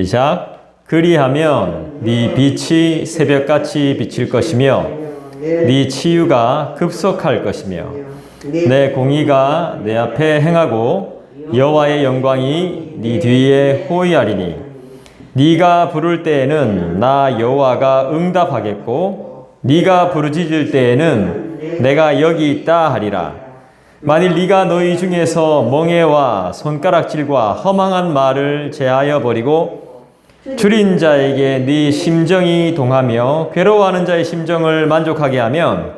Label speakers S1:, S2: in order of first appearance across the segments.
S1: 시작. 그리하면 네 빛이 새벽같이 비칠 것이며 네 치유가 급속할 것이며 내 공의가 내 앞에 행하고 여호와의 영광이 네 뒤에 호위하리니 네가 부를 때에는 나 여호와가 응답하겠고 네가 부르짖을 때에는 내가 여기 있다 하리라. 만일 네가 너희 중에서 멍에와 손가락질과 허망한 말을 제하여 버리고 줄인 자에게 네 심정이 동하며 괴로워하는 자의 심정을 만족하게 하면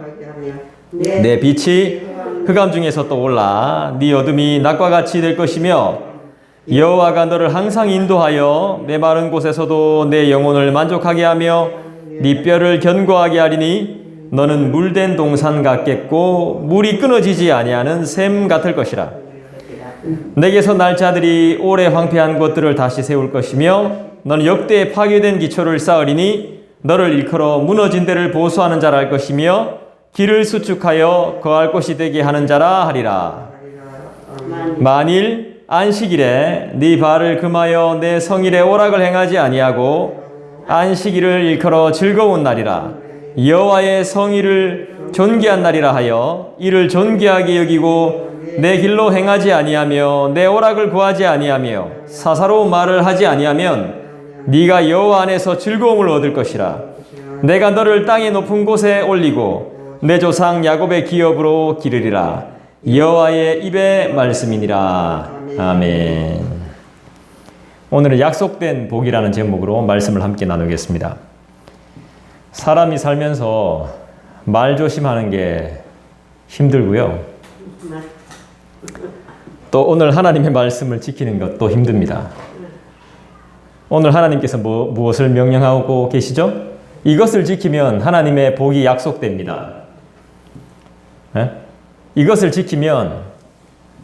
S1: 내 빛이 흑암 중에서 떠올라 네 어둠이 낮과 같이 될 것이며 여호와가 너를 항상 인도하여 메마른 곳에서도 내 영혼을 만족하게 하며 네 뼈를 견고하게 하리니 너는 물된 동산 같겠고 물이 끊어지지 아니하는 샘 같을 것이라. 내게서 날 자들이 오래 황폐한 곳들을 다시 세울 것이며 너는 역대에 파괴된 기초를 쌓으리니 너를 일컬어 무너진 데를 보수하는 자라 할 것이며 길을 수축하여 거할 곳이 되게 하는 자라 하리라. 만일 안식일에 네 발을 금하여 내 성일에 오락을 행하지 아니하고 안식일을 일컬어 즐거운 날이라 여호와의 성일을 존귀한 날이라 하여 이를 존귀하게 여기고 내 길로 행하지 아니하며 내 오락을 구하지 아니하며 사사로운 말을 하지 아니하면 네가 여호와 안에서 즐거움을 얻을 것이라. 내가 너를 땅의 높은 곳에 올리고 내 조상 야곱의 기업으로 기르리라. 여호와의 입의 말씀이니라. 아멘. 오늘은 약속된 복이라는 제목으로 말씀을 함께 나누겠습니다. 사람이 살면서 말 조심하는 게 힘들고요. 또 오늘 하나님의 말씀을 지키는 것도 힘듭니다. 오늘 하나님께서 무엇을 명령하고 계시죠? 이것을 지키면 하나님의 복이 약속됩니다. 이것을 지키면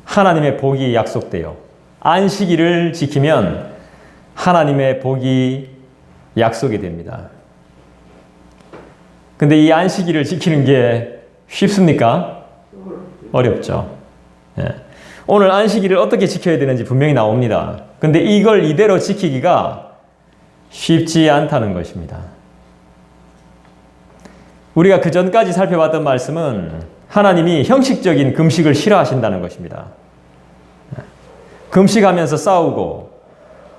S1: 하나님의 복이 약속돼요. 안식일을 지키면 하나님의 복이 약속이 됩니다. 근데 이 안식일을 지키는 게 쉽습니까? 어렵죠. 오늘 안식일을 어떻게 지켜야 되는지 분명히 나옵니다. 근데 이걸 이대로 지키기가 쉽지 않다는 것입니다. 우리가 그 전까지 살펴봤던 말씀은 하나님이 형식적인 금식을 싫어하신다는 것입니다. 금식하면서 싸우고,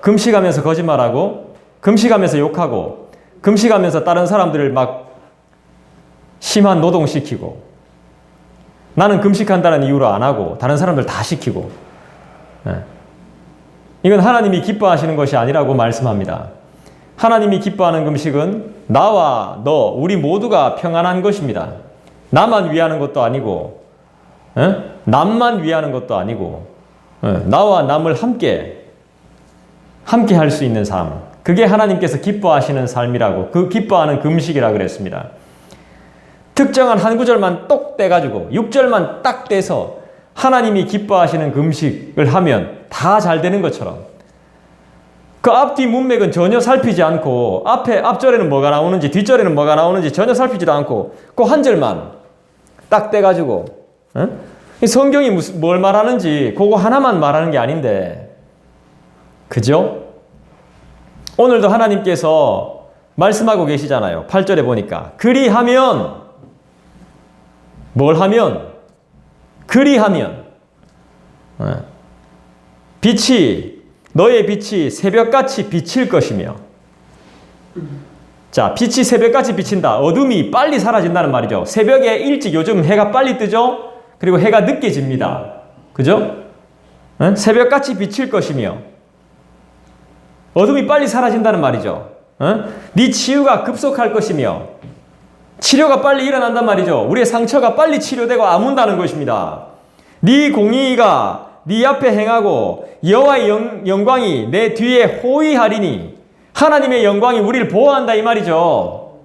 S1: 금식하면서 거짓말하고, 금식하면서 욕하고, 금식하면서 다른 사람들을 막 심한 노동시키고, 나는 금식한다는 이유로 안 하고 다른 사람들 다 시키고, 이건 하나님이 기뻐하시는 것이 아니라고 말씀합니다. 하나님이 기뻐하는 금식은 나와 너, 우리 모두가 평안한 것입니다. 나만 위하는 것도 아니고, 남만 위하는 것도 아니고, 나와 남을 함께 할 수 있는 삶. 그게 하나님께서 기뻐하시는 삶이라고, 그 기뻐하는 금식이라고 그랬습니다. 특정한 한 구절만 똑 떼가지고 6절만 딱 떼서 하나님이 기뻐하시는 금식을 하면 다 잘 되는 것처럼 그 앞뒤 문맥은 전혀 살피지 않고 앞절에는 뭐가 나오는지 뒷절에는 뭐가 나오는지 전혀 살피지도 않고 그 한 절만 딱 떼가지고 성경이 뭘 말하는지 그거 하나만 말하는 게 아닌데, 그죠? 오늘도 하나님께서 말씀하고 계시잖아요. 8절에 보니까 그리하면, 뭘 하면? 그리하면 너의 빛이 새벽같이 비칠 것이며. 자, 빛이 새벽같이 비친다. 어둠이 빨리 사라진다는 말이죠. 새벽에 일찍, 요즘 해가 빨리 뜨죠? 그리고 해가 늦게 집니다. 그죠? 새벽같이 비칠 것이며 어둠이 빨리 사라진다는 말이죠. 네 치유가 급속할 것이며 치료가 빨리 일어난단 말이죠. 우리의 상처가 빨리 치료되고 아문다는 것입니다. 네 공의가 네 앞에 행하고 여호와의 영광이 내 뒤에 호위하리니, 하나님의 영광이 우리를 보호한다 이 말이죠.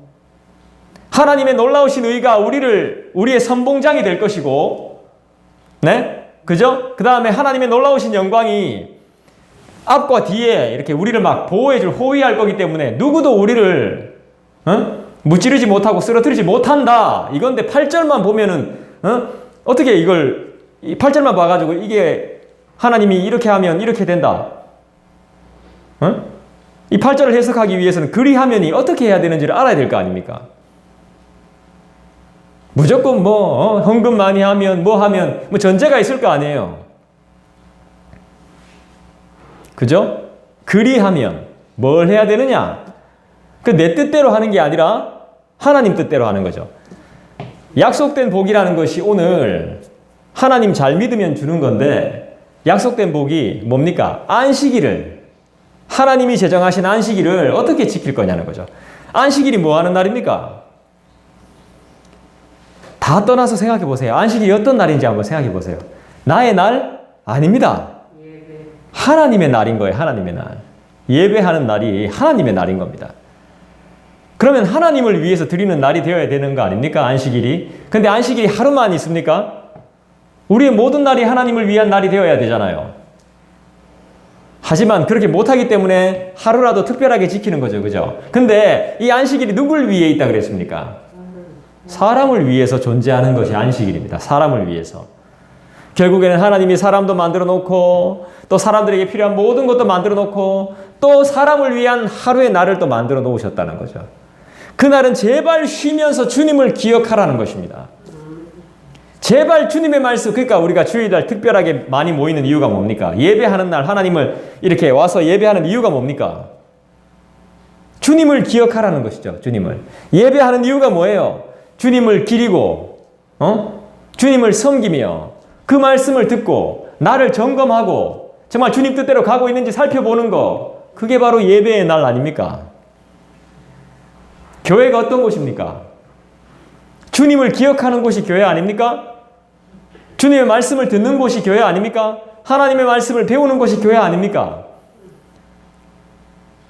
S1: 하나님의 놀라우신 의가 우리의 선봉장이 될 것이고, 네? 그죠? 그 다음에 하나님의 놀라우신 영광이 앞과 뒤에 이렇게 우리를 막 보호해줄, 호위할 거기 때문에 누구도 우리를 무찌르지 못하고 쓰러뜨리지 못한다. 이건데 8절만 보면은 어떻게 이걸 8절만 봐가지고 이게 하나님이 이렇게 하면 이렇게 된다. 이 8절을 해석하기 위해서는 그리하면이 어떻게 해야 되는지를 알아야 될 거 아닙니까? 무조건 뭐 헌금 많이 하면 뭐 하면 뭐 전제가 있을 거 아니에요. 그죠? 그리하면 뭘 해야 되느냐? 그 내 뜻대로 하는 게 아니라 하나님 뜻대로 하는 거죠. 약속된 복이라는 것이 오늘 하나님 잘 믿으면 주는 건데 약속된 복이 뭡니까? 안식일을 하나님이 제정하신 안식일을 어떻게 지킬 거냐는 거죠. 안식일이 뭐 하는 날입니까? 다 떠나서 생각해 보세요. 안식일이 어떤 날인지 한번 생각해 보세요. 나의 날? 아닙니다. 하나님의 날인 거예요. 하나님의 날. 예배하는 날이 하나님의 날인 겁니다. 그러면 하나님을 위해서 드리는 날이 되어야 되는 거 아닙니까? 안식일이. 근데 안식일이 하루만 있습니까? 우리의 모든 날이 하나님을 위한 날이 되어야 되잖아요. 하지만 그렇게 못하기 때문에 하루라도 특별하게 지키는 거죠. 그죠? 근데 이 안식일이 누굴 위해 있다 그랬습니까? 사람을 위해서 존재하는 것이 안식일입니다. 사람을 위해서. 결국에는 하나님이 사람도 만들어 놓고 또 사람들에게 필요한 모든 것도 만들어 놓고 또 사람을 위한 하루의 날을 또 만들어 놓으셨다는 거죠. 그날은 제발 쉬면서 주님을 기억하라는 것입니다. 제발 주님의 말씀, 그러니까 우리가 주일날 특별하게 많이 모이는 이유가 뭡니까? 예배하는 날 하나님을 이렇게 와서 예배하는 이유가 뭡니까? 주님을 기억하라는 것이죠. 주님을. 예배하는 이유가 뭐예요? 주님을 기리고 주님을 섬기며 그 말씀을 듣고 나를 점검하고 정말 주님 뜻대로 가고 있는지 살펴보는 거, 그게 바로 예배의 날 아닙니까? 교회가 어떤 곳입니까? 주님을 기억하는 곳이 교회 아닙니까? 주님의 말씀을 듣는 곳이 교회 아닙니까? 하나님의 말씀을 배우는 곳이 교회 아닙니까?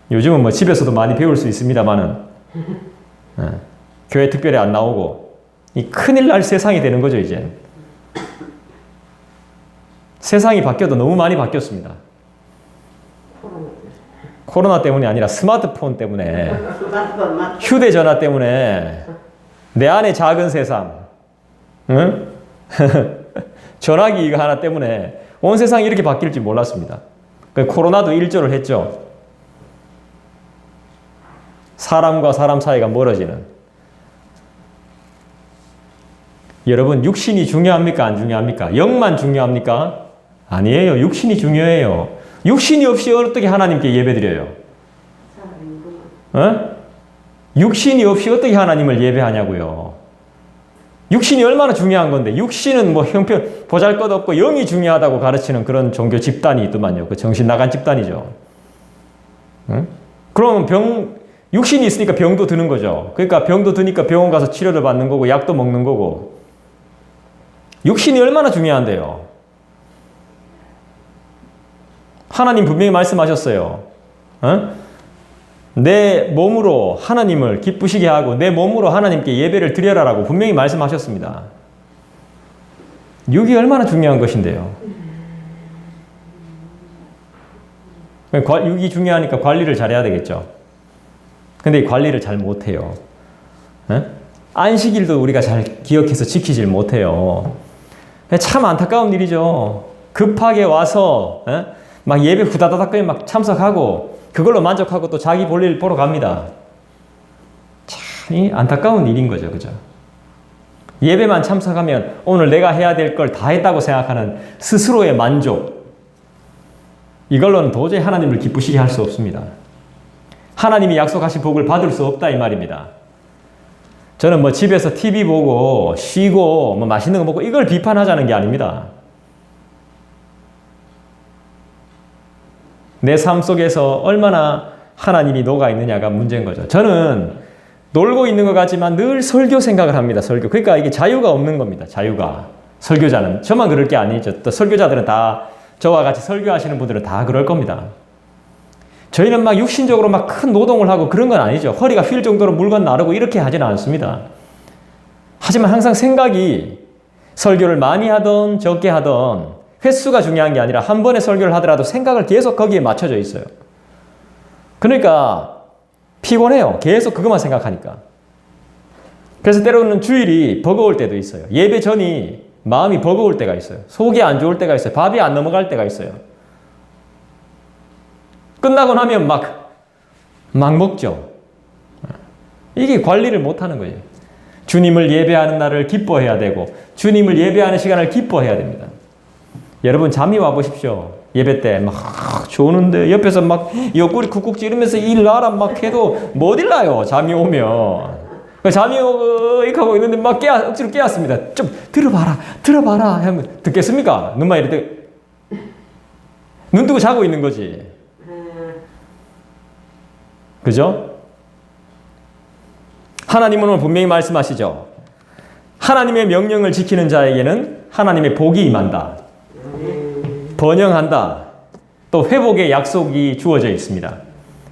S1: 요즘은 뭐 집에서도 많이 배울 수 있습니다만은 교회 특별히 안 나오고 이 큰일 날 세상이 되는 거죠. 이제 세상이 바뀌어도 너무 많이 바뀌었습니다. 코로나 때문이 아니라 스마트폰 때문에, 휴대전화 때문에, 내 안에 작은 세상, 응? 전화기 이거 하나 때문에 온 세상이 이렇게 바뀔 줄 몰랐습니다. 코로나도 일조를 했죠. 사람과 사람 사이가 멀어지는. 여러분, 육신이 중요합니까? 안 중요합니까? 영만 중요합니까? 아니에요. 육신이 중요해요. 육신이 없이 어떻게 하나님께 예배드려요? 육신이 없이 어떻게 하나님을 예배하냐고요. 육신이 얼마나 중요한 건데, 육신은 뭐 형편 보잘것없고 영이 중요하다고 가르치는 그런 종교 집단이 있더만요. 그 정신 나간 집단이죠. 그러면 육신이 있으니까 병도 드는 거죠. 그러니까 병도 드니까 병원 가서 치료를 받는 거고 약도 먹는 거고. 육신이 얼마나 중요한데요. 하나님 분명히 말씀하셨어요. 내 몸으로 하나님을 기쁘시게 하고 내 몸으로 하나님께 예배를 드려라라고 분명히 말씀하셨습니다. 육이 얼마나 중요한 것인데요. 육이 중요하니까 관리를 잘해야 되겠죠. 근데 이 관리를 잘 못해요. 안식일도 우리가 잘 기억해서 지키질 못해요. 참 안타까운 일이죠. 급하게 와서 막 예배 후다다닥 막 참석하고 그걸로 만족하고 또 자기 볼일 보러 갑니다. 참 안타까운 일인 거죠. 그죠? 예배만 참석하면 오늘 내가 해야 될 걸 다 했다고 생각하는 스스로의 만족. 이걸로는 도저히 하나님을 기쁘시게 할 수 없습니다. 하나님이 약속하신 복을 받을 수 없다 이 말입니다. 저는 뭐 집에서 TV 보고 쉬고 뭐 맛있는 거 먹고 이걸 비판하자는 게 아닙니다. 내 삶 속에서 얼마나 하나님이 녹아 있느냐가 문제인 거죠. 저는 놀고 있는 것 같지만 늘 설교 생각을 합니다. 설교. 그러니까 이게 자유가 없는 겁니다. 자유가. 설교자는. 저만 그럴 게 아니죠. 또 설교자들은 다 저와 같이 설교하시는 분들은 다 그럴 겁니다. 저희는 막 육신적으로 막 큰 노동을 하고 그런 건 아니죠. 허리가 휠 정도로 물건 나르고 이렇게 하지는 않습니다. 하지만 항상 생각이 설교를 많이 하던 적게 하던 횟수가 중요한 게 아니라 한 번의 설교를 하더라도 생각을 계속 거기에 맞춰져 있어요. 그러니까 피곤해요. 계속 그것만 생각하니까. 그래서 때로는 주일이 버거울 때도 있어요. 예배 전이 마음이 버거울 때가 있어요. 속이 안 좋을 때가 있어요. 밥이 안 넘어갈 때가 있어요. 끝나고 나면 막 막 먹죠. 이게 관리를 못하는 거예요. 주님을 예배하는 날을 기뻐해야 되고 주님을 예배하는 시간을 기뻐해야 됩니다. 여러분 잠이 와 보십시오. 예배 때 막 조는데 옆에서 막 옆구리 쿡쿡 찌르면서 일나라 막 해도 못 일나요. 잠이 오면. 잠이 하고 있는데 막 억지로 깨웠습니다. 좀 들어봐라 하면 듣겠습니까? 눈만 이렇게 눈 뜨고 자고 있는 거지. 그죠? 하나님은 오늘 분명히 말씀하시죠. 하나님의 명령을 지키는 자에게는 하나님의 복이 임한다. 번영한다. 또 회복의 약속이 주어져 있습니다.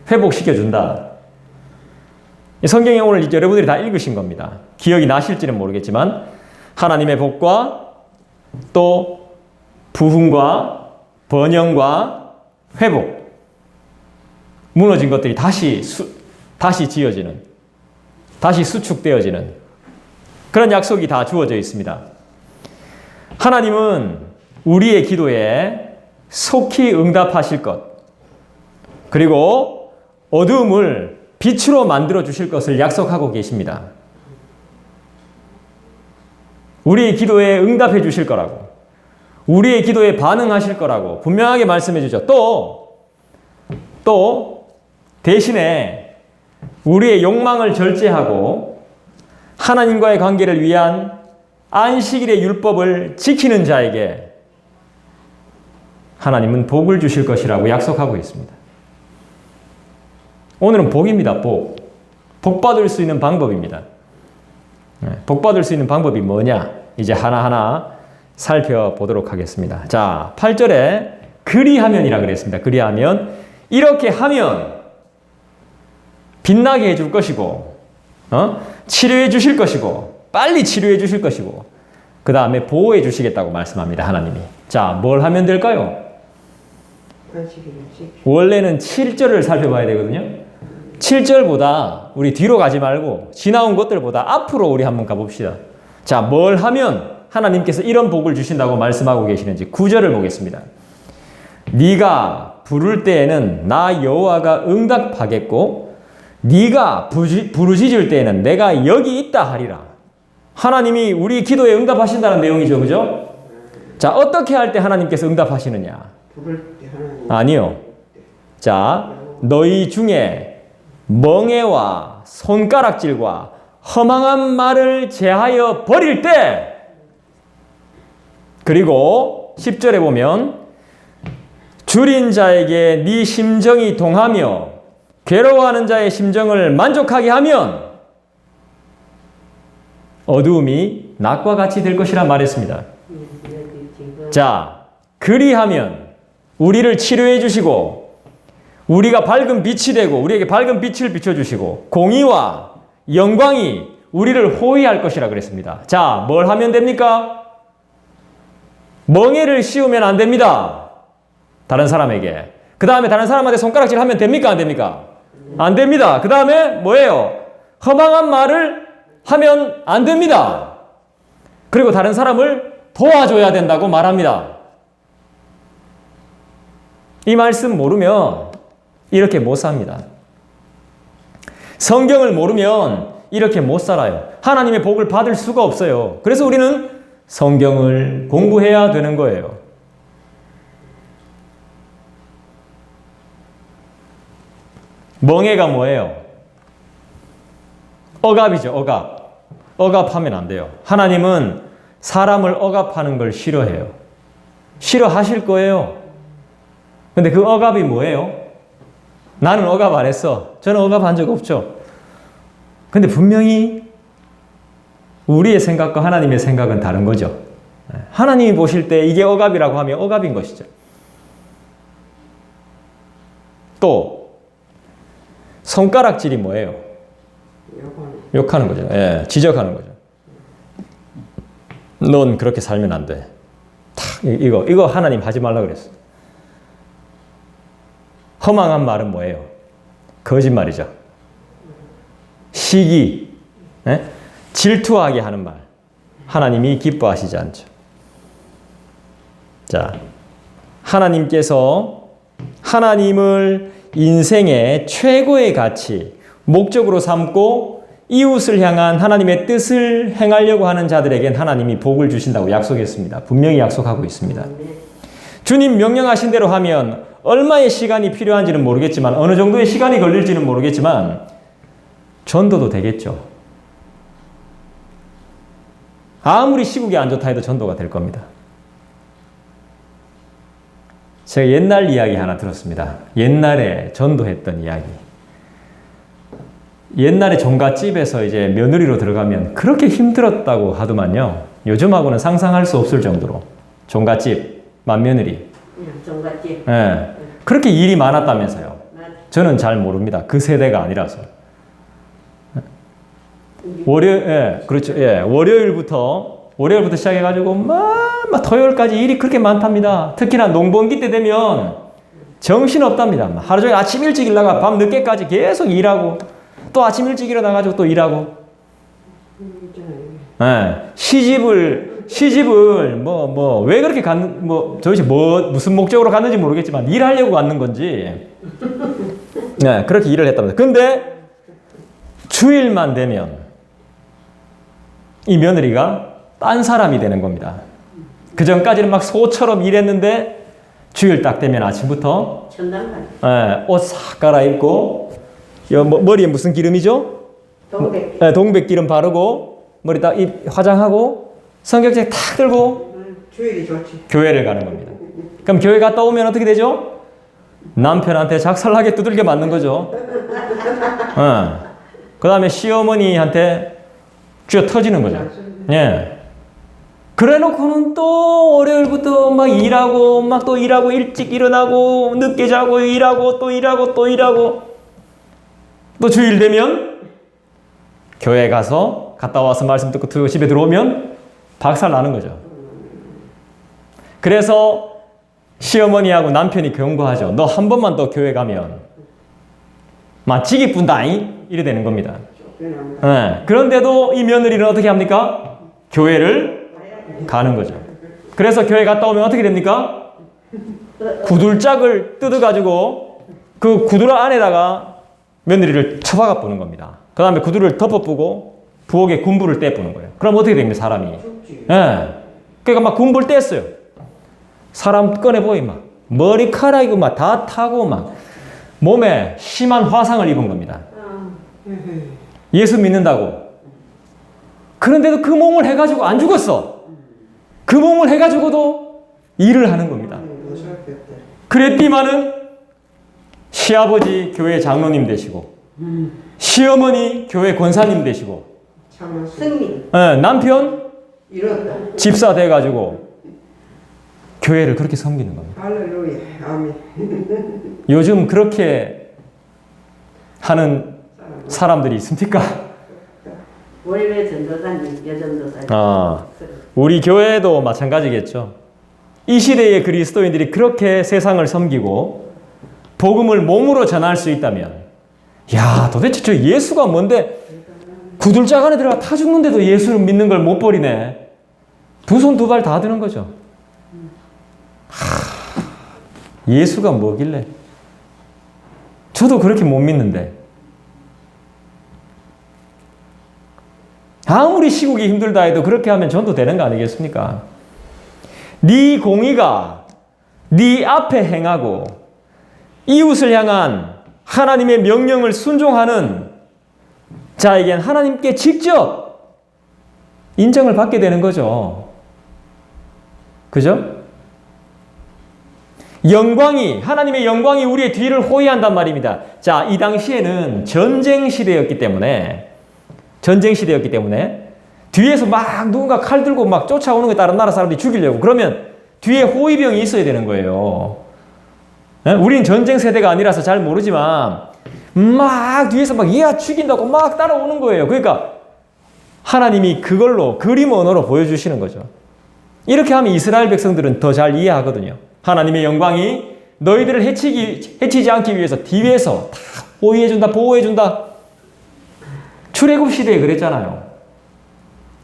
S1: 회복시켜준다. 성경에 오늘 이제 여러분들이 다 읽으신 겁니다. 기억이 나실지는 모르겠지만 하나님의 복과 또 부흥과 번영과 회복, 무너진 것들이 다시 지어지는, 다시 수축되어지는 그런 약속이 다 주어져 있습니다. 하나님은 우리의 기도에 속히 응답하실 것, 그리고 어두움을 빛으로 만들어 주실 것을 약속하고 계십니다. 우리의 기도에 응답해 주실 거라고, 우리의 기도에 반응하실 거라고 분명하게 말씀해 주죠. 또 대신에 우리의 욕망을 절제하고 하나님과의 관계를 위한 안식일의 율법을 지키는 자에게 하나님은 복을 주실 것이라고 약속하고 있습니다. 오늘은 복입니다. 복 받을 수 있는 방법입니다. 복 받을 수 있는 방법이 뭐냐? 이제 하나하나 살펴보도록 하겠습니다. 자, 8절에 그리하면이라 그랬습니다. 그리하면, 이렇게 하면 빛나게 해줄 것이고, 치료해 주실 것이고, 빨리 치료해 주실 것이고, 그 다음에 보호해 주시겠다고 말씀합니다. 하나님이. 자, 뭘 하면 될까요? 원래는 7절을 살펴봐야 되거든요. 7절보다 우리 뒤로 가지 말고 지나온 것들보다 앞으로 우리 한번 가봅시다. 자, 뭘 하면 하나님께서 이런 복을 주신다고 말씀하고 계시는지 9절을 보겠습니다. 네가 부를 때에는 나 여호와가 응답하겠고 네가 부르짖을 때에는 내가 여기 있다 하리라. 하나님이 우리 기도에 응답하신다는 내용이죠. 그죠? 자, 어떻게 할 때 하나님께서 응답하시느냐? 아니요. 자, 너희 중에 멍에와 손가락질과 허망한 말을 제하여 버릴 때, 그리고 10절에 보면 줄인 자에게 네 심정이 동하며 괴로워하는 자의 심정을 만족하게 하면 어두움이 낮과 같이 될 것이라 말했습니다. 자, 그리하면 우리를 치료해 주시고 우리가 밝은 빛이 되고 우리에게 밝은 빛을 비춰주시고 공의와 영광이 우리를 호위할 것이라 그랬습니다. 자, 뭘 하면 됩니까? 멍에를 씌우면 안 됩니다. 다른 사람에게. 그 다음에 다른 사람한테 손가락질 하면 됩니까? 안 됩니까? 안 됩니다. 그 다음에 뭐예요? 허망한 말을 하면 안 됩니다. 그리고 다른 사람을 도와줘야 된다고 말합니다. 이 말씀 모르면 이렇게 못 삽니다. 성경을 모르면 이렇게 못 살아요. 하나님의 복을 받을 수가 없어요. 그래서 우리는 성경을 공부해야 되는 거예요. 멍해가 뭐예요? 억압이죠. 억압하면 안 돼요. 하나님은 사람을 억압하는 걸 싫어해요. 싫어하실 거예요. 근데 그 억압이 뭐예요? 나는 억압 안 했어. 저는 억압한 적 없죠. 근데 분명히 우리의 생각과 하나님의 생각은 다른 거죠. 하나님이 보실 때 이게 억압이라고 하면 억압인 것이죠. 또 손가락질이 뭐예요? 욕하는 거죠. 예, 지적하는 거죠. 넌 그렇게 살면 안 돼. 이거 하나님 하지 말라 그랬어. 허망한 말은 뭐예요? 거짓말이죠. 시기, 질투하게 하는 말. 하나님이 기뻐하시지 않죠. 자, 하나님께서 하나님을 인생의 최고의 가치, 목적으로 삼고 이웃을 향한 하나님의 뜻을 행하려고 하는 자들에겐 하나님이 복을 주신다고 약속했습니다. 분명히 약속하고 있습니다. 주님 명령하신 대로 하면 얼마의 시간이 필요한지는 모르겠지만, 어느 정도의 시간이 걸릴지는 모르겠지만 전도도 되겠죠. 아무리 시국이 안 좋다 해도 전도가 될 겁니다. 제가 옛날 이야기 하나 들었습니다. 옛날에 전도했던 이야기. 옛날에 종갓집에서 이제 며느리로 들어가면 그렇게 힘들었다고 하더만요. 요즘하고는 상상할 수 없을 정도로. 종갓집, 맏며느리.
S2: 종갓집.
S1: 예. 그렇게 일이 많았다면서요. 저는 잘 모릅니다. 그 세대가 아니라서. 그렇죠. 예. 월요일부터 시작해가지고 막 토요일까지 일이 그렇게 많답니다. 특히나 농번기 때 되면 정신 없답니다. 하루 종일 아침 일찍 일나가 밤 늦게까지 계속 일하고, 또 아침 일찍 일어나가지고 또 일하고. 예. 시집을 왜 그렇게 도대체 무슨 목적으로 갔는지 모르겠지만 일하려고 갔는 건지. 네, 그렇게 일을 했답니다. 근데 주일만 되면 이 며느리가 딴 사람이 되는 겁니다. 그 전까지는 막 소처럼 일했는데 주일 딱 되면 아침부터 옷 싹 갈아입고, 머리에 무슨 기름이죠? 동백기름 바르고 머리 딱 화장하고 성경책 탁 들고
S2: 주일이 좋지.
S1: 교회를 가는 겁니다. 그럼 교회 갔다 오면 어떻게 되죠? 남편한테 작살나게 두들겨 맞는 거죠. 그 다음에 시어머니한테 쥐어 터지는 거죠. 예. 그래 놓고는 또 월요일부터 막 일하고, 막 또 일하고, 일찍 일어나고, 늦게 자고, 일하고, 또 일하고, 또 일하고, 또 주일 되면 교회 가서 갔다 와서 말씀 듣고 집에 들어오면 박살 나는 거죠. 그래서 시어머니하고 남편이 경고하죠. 너 한 번만 더 교회 가면 지기 뿐다잉 이래 되는 겁니다. 네. 그런데도 이 며느리는 어떻게 합니까? 교회를 가는 거죠. 그래서 교회 갔다 오면 어떻게 됩니까? 구들짝을 뜯어가지고 그 구들 안에다가 며느리를 쳐박아 뿌는 겁니다. 그 다음에 구두를 덮어뿌고 부엌에 군불을 떼뿌는 거예요. 그럼 어떻게 됩니까, 사람이? 예. 그러니까 막 군불 뗐어요. 사람 꺼내보이 막 머리카락이 막 다 타고 막 몸에 심한 화상을 입은 겁니다. 예수 믿는다고. 그런데도 그 몸을 해가지고 안 죽었어. 그 몸을 해가지고도 일을 하는 겁니다. 그랬더니만은 시아버지 교회 장로님 되시고, 시어머니 교회 권사님 되시고,
S2: 승리.
S1: 남편
S2: 이뤘다.
S1: 집사 돼가지고 교회를 그렇게 섬기는 겁니다.
S2: 할렐루야. 아멘.
S1: 요즘 그렇게 하는 사람들이 있습니까?
S2: 월요일 전도사님, 여전도사님.
S1: 우리 교회도 마찬가지겠죠. 이 시대의 그리스도인들이 그렇게 세상을 섬기고 복음을 몸으로 전할 수 있다면, 야, 도대체 저 예수가 뭔데 구들짝 안에 들어가 타 죽는데도 예수를 믿는 걸 못 버리네. 두 손 두 발 다 드는 거죠. 예수가 뭐길래? 저도 그렇게 못 믿는데. 아무리 시국이 힘들다 해도 그렇게 하면 전도 되는 거 아니겠습니까? 네 공의가 네 앞에 행하고 이웃을 향한 하나님의 명령을 순종하는 자에겐 하나님께 직접 인정을 받게 되는 거죠. 그죠? 하나님의 영광이 우리의 뒤를 호위한단 말입니다. 자, 이 당시에는 전쟁 시대였기 때문에 뒤에서 막 누군가 칼 들고 막 쫓아오는 거에 다른 나라 사람들이 죽이려고, 그러면 뒤에 호위병이 있어야 되는 거예요. 우린 전쟁 세대가 아니라서 잘 모르지만 막 뒤에서 막 얘가 죽인다고 막 따라오는 거예요. 그러니까 하나님이 그걸로 그림 언어로 보여주시는 거죠. 이렇게 하면 이스라엘 백성들은 더 잘 이해하거든요. 하나님의 영광이 너희들을 해치지 않기 위해서 뒤에서 다 호위해준다, 보호해준다. 출애굽 시대에 그랬잖아요.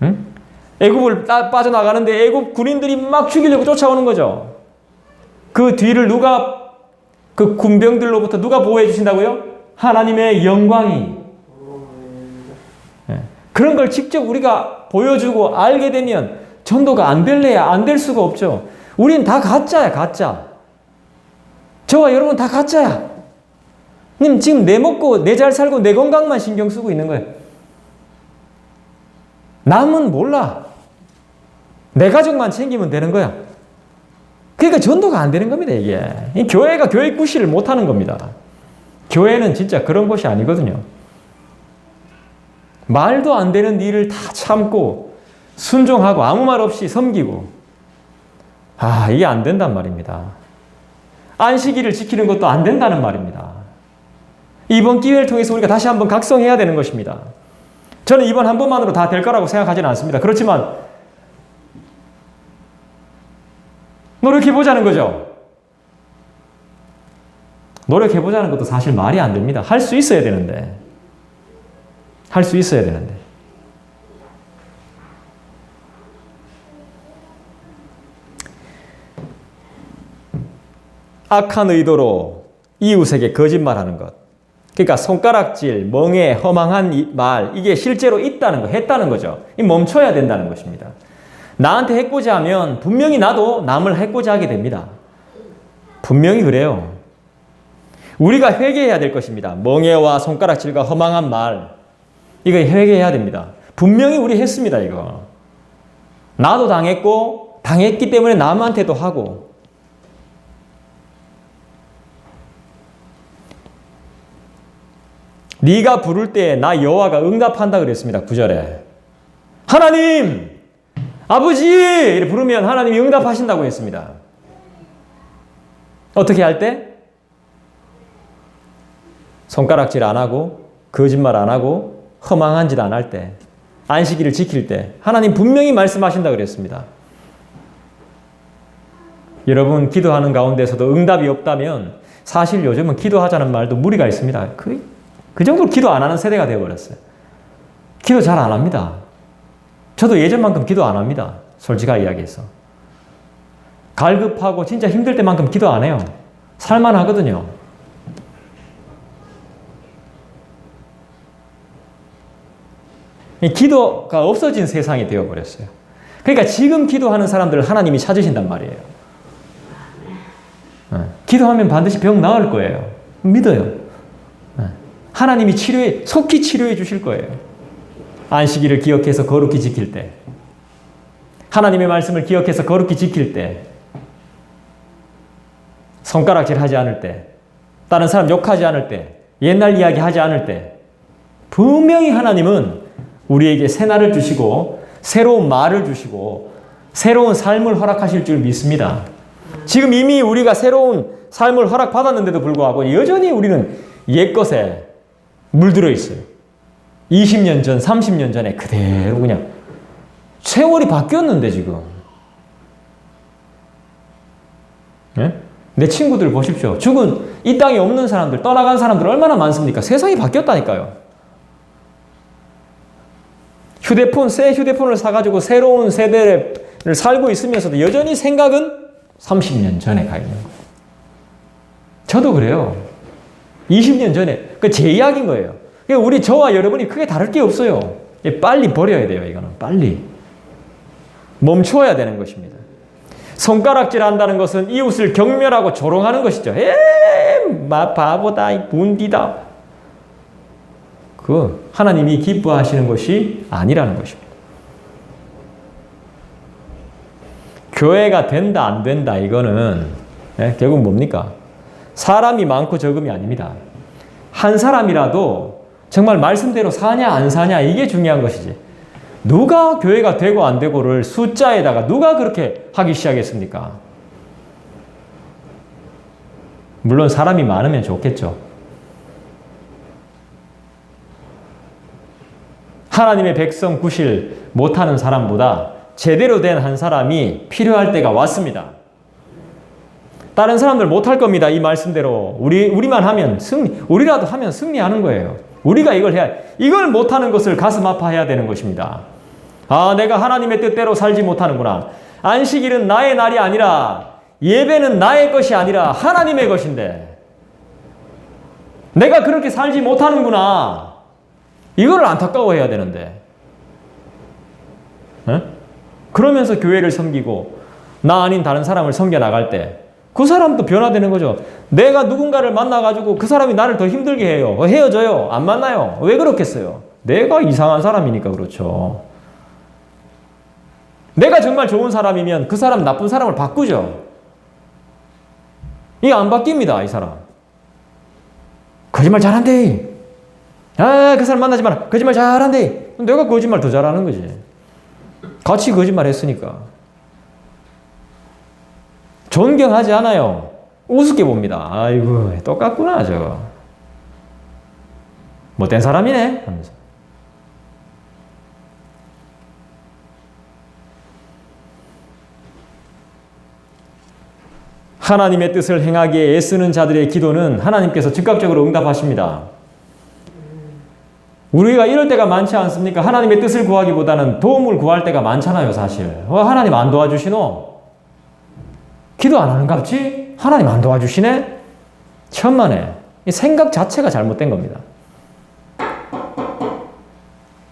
S1: 응? 애굽을 빠져나가는데 애굽 군인들이 막 죽이려고 쫓아오는 거죠. 그 뒤를 누가 그 군병들로부터 누가 보호해 주신다고요? 하나님의 영광이. 예. 그런 걸 직접 우리가 보여주고 알게 되면 전도가 안 될래야 안 될 수가 없죠. 우린 다 가짜야, 가짜. 저와 여러분 다 가짜야. 님 지금 내 먹고 내 잘 살고 내 건강만 신경 쓰고 있는 거예요. 남은 몰라. 내 가족만 챙기면 되는 거야. 그러니까 전도가 안 되는 겁니다, 이게. 이 교회가 교회 구실을 못 하는 겁니다. 교회는 진짜 그런 곳이 아니거든요. 말도 안 되는 일을 다 참고 순종하고 아무 말 없이 섬기고. 아, 이게 안 된단 말입니다. 안식일을 지키는 것도 안 된다는 말입니다. 이번 기회를 통해서 우리가 다시 한번 각성해야 되는 것입니다. 저는 이번 한 번만으로 다 될 거라고 생각하지는 않습니다. 그렇지만 노력해보자는 거죠. 노력해보자는 것도 사실 말이 안 됩니다. 할 수 있어야 되는데. 할 수 있어야 되는데. 악한 의도로 이웃에게 거짓말하는 것. 그러니까 손가락질, 멍해, 허망한 말, 이게 실제로 있다는 거, 했다는 거죠. 이 멈춰야 된다는 것입니다. 나한테 해코지 하면 분명히 나도 남을 해코지 하게 됩니다. 분명히 그래요. 우리가 회개해야 될 것입니다. 멍해와 손가락질과 허망한 말, 이거 회개해야 됩니다. 분명히 우리 했습니다, 이거. 나도 당했고, 당했기 때문에 남한테도 하고. 네가 부를 때 나 여호와가 응답한다 그랬습니다. 9절에. 하나님! 아버지! 이렇게 부르면 하나님이 응답하신다고 했습니다. 어떻게 할 때? 손가락질 안 하고, 거짓말 안 하고, 허망한 짓 안 할 때, 안식일을 지킬 때 하나님 분명히 말씀하신다 그랬습니다. 여러분 기도하는 가운데서도 응답이 없다면 사실 요즘은 기도하자는 말도 무리가 있습니다. 그 정도로 기도 안 하는 세대가 되어버렸어요. 기도 잘 안 합니다. 저도 예전만큼 기도 안 합니다. 솔직하게 이야기해서. 갈급하고 진짜 힘들 때만큼 기도 안 해요. 살만하거든요. 기도가 없어진 세상이 되어버렸어요. 그러니까 지금 기도하는 사람들을 하나님이 찾으신단 말이에요. 기도하면 반드시 병 나을 거예요. 믿어요. 하나님이 속히 치료해 주실 거예요. 안식일을 기억해서 거룩히 지킬 때, 하나님의 말씀을 기억해서 거룩히 지킬 때, 손가락질 하지 않을 때, 다른 사람 욕하지 않을 때, 옛날 이야기 하지 않을 때, 분명히 하나님은 우리에게 새 날을 주시고 새로운 말을 주시고 새로운 삶을 허락하실 줄 믿습니다. 지금 이미 우리가 새로운 삶을 허락받았는데도 불구하고 여전히 우리는 옛것에 물들어 있어요. 20년 전, 30년 전에 그대로 그냥 세월이 바뀌었는데 지금. 네? 내 친구들 보십시오. 죽은 이 땅에 없는 사람들, 떠나간 사람들 얼마나 많습니까? 세상이 바뀌었다니까요. 새 휴대폰을 사가지고 새로운 세대를 살고 있으면서도 여전히 생각은 30년 전에 가 있는 거예요. 저도 그래요. 20년 전에. 그 제 이야기인 거예요. 우리 저와 여러분이 크게 다를 게 없어요. 빨리 버려야 돼요, 이거는. 빨리. 멈추어야 되는 것입니다. 손가락질 한다는 것은 이웃을 경멸하고 조롱하는 것이죠. 바보다, 분디다. 그 하나님이 기뻐하시는 것이 아니라는 것입니다. 교회가 된다 안 된다 이거는 결국 뭡니까? 사람이 많고 적음이 아닙니다. 한 사람이라도 정말 말씀대로 사냐 안 사냐 이게 중요한 것이지. 누가 교회가 되고 안 되고를 숫자에다가 누가 그렇게 하기 시작했습니까? 물론 사람이 많으면 좋겠죠. 하나님의 백성 구실 못하는 사람보다 제대로 된 한 사람이 필요할 때가 왔습니다. 다른 사람들 못할 겁니다. 이 말씀대로. 우리만 하면 우리라도 하면 승리하는 거예요. 우리가 이걸 못하는 것을 가슴 아파해야 되는 것입니다. 아, 내가 하나님의 뜻대로 살지 못하는구나. 안식일은 나의 날이 아니라, 예배는 나의 것이 아니라 하나님의 것인데, 내가 그렇게 살지 못하는구나. 이거를 안타까워해야 되는데. 에? 그러면서 교회를 섬기고 나 아닌 다른 사람을 섬겨 나갈 때 그 사람도 변화되는 거죠. 내가 누군가를 만나가지고 그 사람이 나를 더 힘들게 해요. 헤어져요. 안 만나요. 왜 그렇겠어요? 내가 이상한 사람이니까 그렇죠. 내가 정말 좋은 사람이면 그 사람 나쁜 사람을 바꾸죠. 이게 안 바뀝니다. 이 사람. 거짓말 잘한대. 아, 그 사람 만나지 마라. 거짓말 잘한대. 내가 거짓말 더 잘하는 거지. 같이 거짓말 했으니까. 존경하지 않아요. 우습게 봅니다. 아이고, 똑같구나, 저거. 못된 사람이네. 하면서. 하나님의 뜻을 행하기에 애쓰는 자들의 기도는 하나님께서 즉각적으로 응답하십니다. 우리가 이럴 때가 많지 않습니까? 하나님의 뜻을 구하기보다는 도움을 구할 때가 많잖아요, 사실. 하나님 안 도와주시노? 기도 안 하는갑지? 하나님 안 도와주시네? 천만에. 이 생각 자체가 잘못된 겁니다.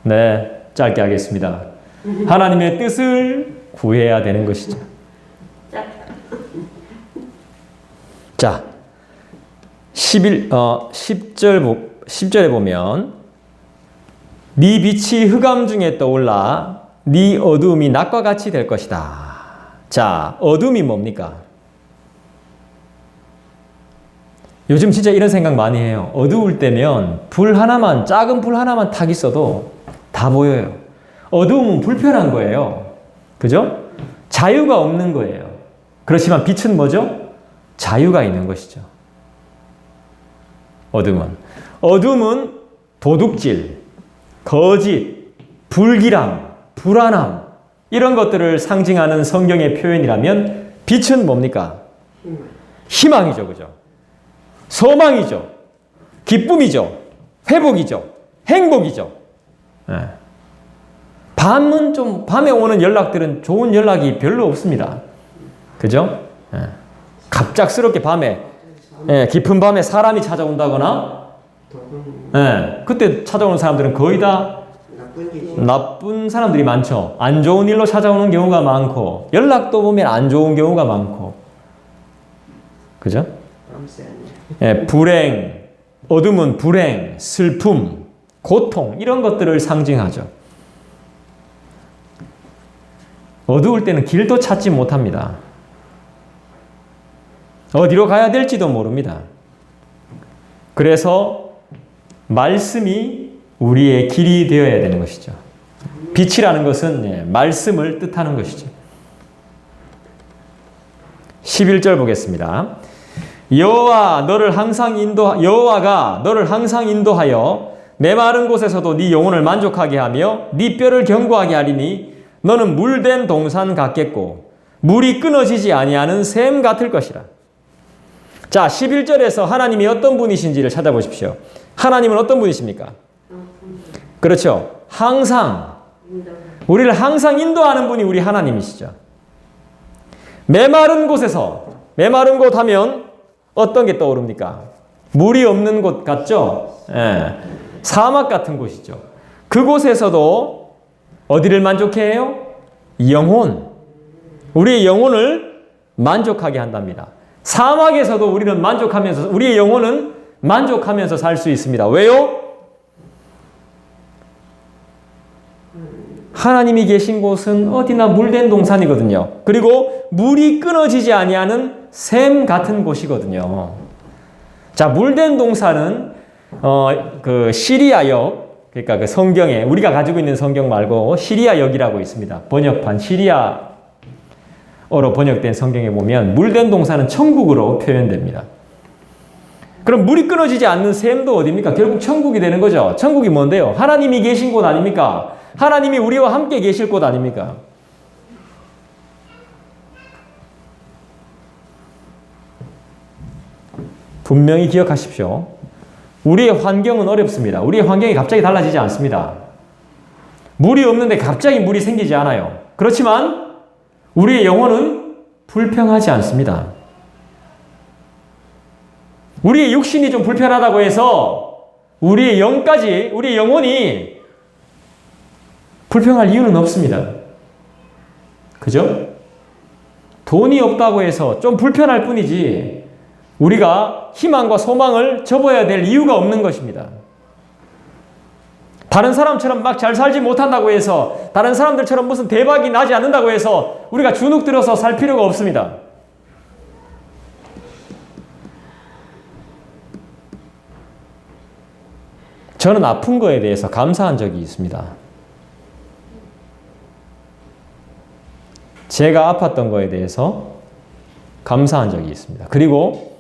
S1: 네, 짧게 하겠습니다. 하나님의 뜻을 구해야 되는 것이죠. 자, 10절에 보면 네 빛이 흑암 중에 떠올라 네 어두움이 낮과 같이 될 것이다. 자, 어둠이 뭡니까? 요즘 진짜 이런 생각 많이 해요. 어두울 때면 불 하나만, 작은 불 하나만 탁 있어도 다 보여요. 어두움은 불편한 거예요. 그죠? 자유가 없는 거예요. 그렇지만 빛은 뭐죠? 자유가 있는 것이죠. 어둠은 도둑질, 거짓, 불길함, 불안함 이런 것들을 상징하는 성경의 표현이라면 빛은 뭡니까? 희망이죠. 그죠? 소망이죠. 기쁨이죠. 회복이죠. 행복이죠. 네. 밤에 오는 연락들은 좋은 연락이 별로 없습니다. 그죠? 네. 갑작스럽게 밤에, 깊은 밤에 사람이 찾아온다거나, 그때 찾아오는 사람들은 거의 다 나쁜 사람들이 많죠. 안 좋은 일로 찾아오는 경우가 많고, 연락도 보면 안 좋은 경우가 많고, 그죠? 불행, 어둠은 불행, 슬픔, 고통, 이런 것들을 상징하죠. 어두울 때는 길도 찾지 못합니다. 어디로 가야 될지도 모릅니다. 그래서 말씀이 우리의 길이 되어야 되는 것이죠. 빛이라는 것은 말씀을 뜻하는 것이죠. 11절 보겠습니다. 여호와가 너를 항상 인도하여 메마른 곳에서도 네 영혼을 만족하게 하며 네 뼈를 견고하게 하리니 너는 물된 동산 같겠고 물이 끊어지지 아니하는 샘 같을 것이라. 자, 11절에서 하나님이 어떤 분이신지를 찾아보십시오. 하나님은 어떤 분이십니까? 그렇죠. 항상 우리를 항상 인도하는 분이 우리 하나님이시죠. 메마른 곳에서, 메마른 곳 하면 어떤 게 떠오릅니까? 물이 없는 곳 같죠? 사막 같은 곳이죠. 그곳에서도 어디를 만족해 해요? 영혼. 우리의 영혼을 만족하게 한답니다. 사막에서도 우리는 만족하면서, 우리의 영혼은 만족하면서 살 수 있습니다. 왜요? 하나님이 계신 곳은 어디나 물된 동산이거든요. 그리고 물이 끊어지지 아니하는 샘 같은 곳이거든요. 자, 물된 동산은 그 시리아역, 그러니까 그 성경에 우리가 가지고 있는 성경 말고 시리아역이라고 있습니다. 번역판 시리아어로 번역된 성경에 보면 물된 동산은 천국으로 표현됩니다. 그럼 물이 끊어지지 않는 샘도 어디입니까? 결국 천국이 되는 거죠. 천국이 뭔데요? 하나님이 계신 곳 아닙니까? 하나님이 우리와 함께 계실 곳 아닙니까? 분명히 기억하십시오. 우리의 환경은 어렵습니다. 우리의 환경이 갑자기 달라지지 않습니다. 물이 없는데 갑자기 물이 생기지 않아요. 그렇지만 우리의 영혼은 불평하지 않습니다. 우리의 육신이 좀 불편하다고 해서 우리의 영까지, 우리의 영혼이 불평할 이유는 없습니다. 그죠? 돈이 없다고 해서 좀 불편할 뿐이지 우리가 희망과 소망을 접어야 될 이유가 없는 것입니다. 다른 사람처럼 막 잘 살지 못한다고 해서, 다른 사람들처럼 무슨 대박이 나지 않는다고 해서 우리가 주눅 들어서 살 필요가 없습니다. 저는 아픈 거에 대해서 감사한 적이 있습니다. 제가 아팠던 거에 대해서 감사한 적이 있습니다. 그리고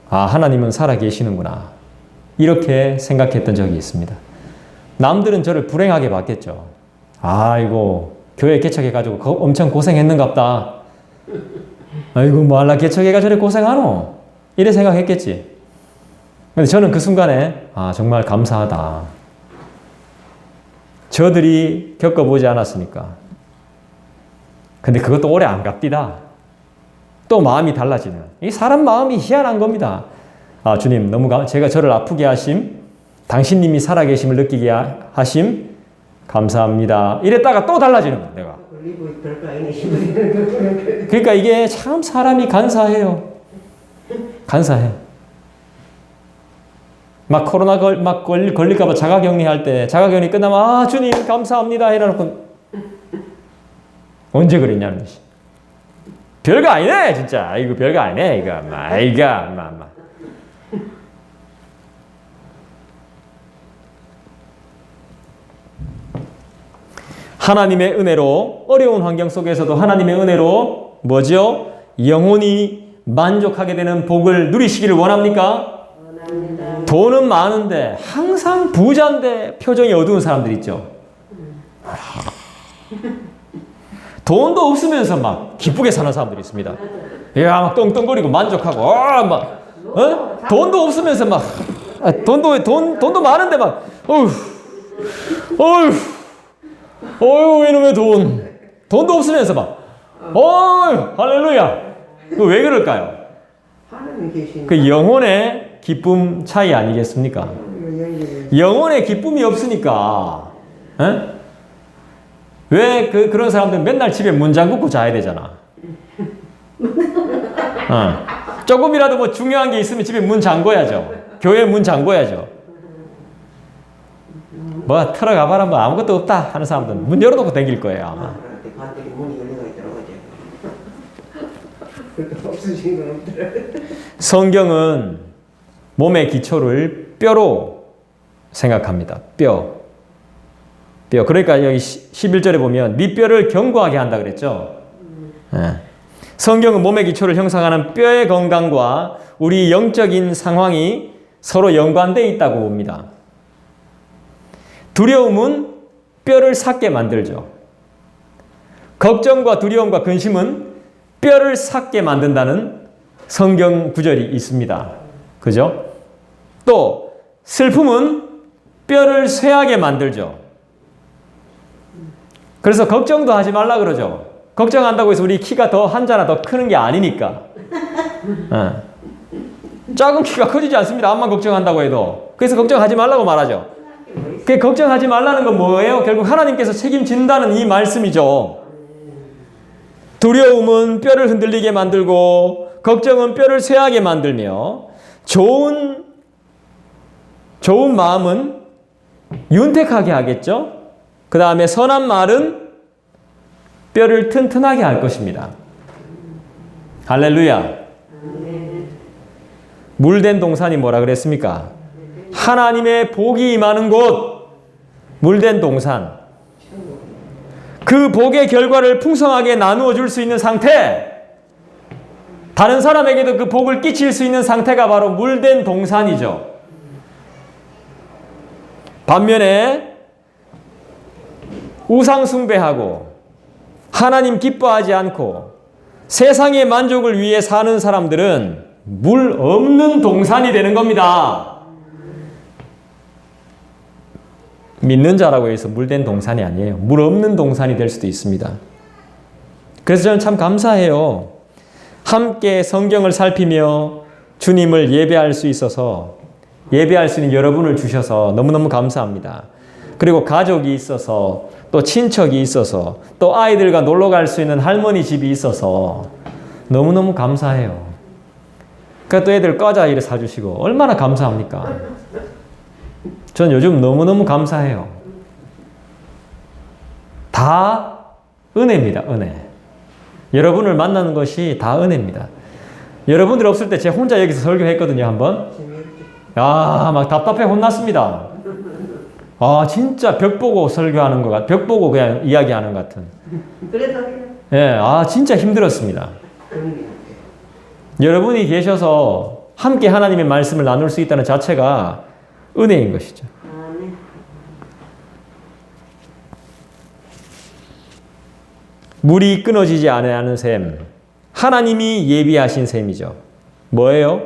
S1: 하나님은 살아계시는구나, 이렇게 생각했던 적이 있습니다. 남들은 저를 불행하게 봤겠죠. 아이고, 교회 개척해가지고 엄청 고생했는갑다. 아이고, 뭐 할라 개척해가 저래 고생하노? 이래 생각했겠지. 근데 저는 그 순간에 정말 감사하다. 저들이 겪어보지 않았으니까. 근데 그것도 오래 안 갑디다. 또 마음이 달라지는. 이 사람 마음이 희한한 겁니다. 주님, 너무 제가 저를 아프게 하심, 당신님이 살아계심을 느끼게 하심, 감사합니다. 이랬다가 또 달라지는 거야, 내가. 그러니까 이게 참 사람이 간사해요. 간사해. 막 코로나 걸릴까봐 자가격리 할 때, 자가격리 끝나면, 주님, 감사합니다. 해놓고, 언제 그랬냐는 것이. 별거 아니네, 진짜. 이거 별거 아니네, 이거. 하나님의 은혜로, 어려운 환경 속에서도 하나님의 은혜로 뭐죠? 영혼이 만족하게 되는 복을 누리시기를 원합니까?
S2: 원합니다.
S1: 돈은 많은데 항상 부자인데 표정이 어두운 사람들 있죠. 돈도 없으면서 막 기쁘게 사는 사람들이 있습니다. 야, 막 떵떵거리고 만족하고, 돈도 없으면서 막, 돈도 많은데 막, 어휴, 이놈의 돈도 없으면서 막, 할렐루야. 왜 그럴까요?
S2: 하나님 계신
S1: 그 영혼의 기쁨 차이 아니겠습니까? 영혼의 기쁨이 없으니까, 왜 그런 사람들은 맨날 집에 문 잠그고 자야 되잖아. 조금이라도 뭐 중요한 게 있으면 집에 문 잠궈야죠. 교회 문 잠궈야죠. 뭐 털어가봐라 뭐 아무것도 없다 하는 사람들은 문 열어놓고 다닐 거예요, 아마. 성경은 몸의 기초를 뼈로 생각합니다. 뼈. 그러니까 여기 11절에 보면 네 뼈를 견고하게 한다 그랬죠. 성경은 몸의 기초를 형성하는 뼈의 건강과 우리 영적인 상황이 서로 연관되어 있다고 봅니다. 두려움은 뼈를 삭게 만들죠. 걱정과 두려움과 근심은 뼈를 삭게 만든다는 성경 구절이 있습니다. 그죠? 또 슬픔은 뼈를 쇠하게 만들죠. 그래서 걱정도 하지 말라 그러죠. 걱정한다고 해서 우리 키가 더 한 자나 더 크는 게 아니니까. 작은 키가 커지지 않습니다. 암만 걱정한다고 해도. 그래서 걱정하지 말라고 말하죠. 그 걱정하지 말라는 건 뭐예요? 결국 하나님께서 책임진다는 이 말씀이죠. 두려움은 뼈를 흔들리게 만들고 걱정은 뼈를 쇠하게 만들며 좋은 마음은 윤택하게 하겠죠. 그 다음에 선한 말은 뼈를 튼튼하게 할 것입니다. 할렐루야. 물된 동산이 뭐라 그랬습니까? 하나님의 복이 임하는 곳, 물된 동산. 그 복의 결과를 풍성하게 나누어 줄 수 있는 상태, 다른 사람에게도 그 복을 끼칠 수 있는 상태가 바로 물된 동산이죠. 반면에 우상 숭배하고 하나님 기뻐하지 않고 세상의 만족을 위해 사는 사람들은 물 없는 동산이 되는 겁니다. 믿는 자라고 해서 물된 동산이 아니에요. 물 없는 동산이 될 수도 있습니다. 그래서 저는 참 감사해요. 함께 성경을 살피며 주님을 예배할 수 있어서 예배할 수 있는 여러분을 주셔서 너무너무 감사합니다. 그리고 가족이 있어서 또 친척이 있어서 또 아이들과 놀러 갈 수 있는 할머니 집이 있어서 너무너무 감사해요. 그러니까 또 애들 과자 이래 사주시고 얼마나 감사합니까? 전 요즘 너무너무 감사해요. 다 은혜입니다. 은혜. 여러분을 만나는 것이 다 은혜입니다. 여러분들 없을 때 제가 혼자 여기서 설교했거든요. 한번. 막 답답해 혼났습니다. 진짜 벽 보고 설교하는 것 같, 벽 보고 그냥 이야기하는 것 같은.
S2: 그래도
S1: 예, 진짜 힘들었습니다. 여러분이 계셔서 함께 하나님의 말씀을 나눌 수 있다는 자체가 은혜인 것이죠. 물이 끊어지지 않는 셈. 하나님이 예비하신 셈이죠. 뭐예요?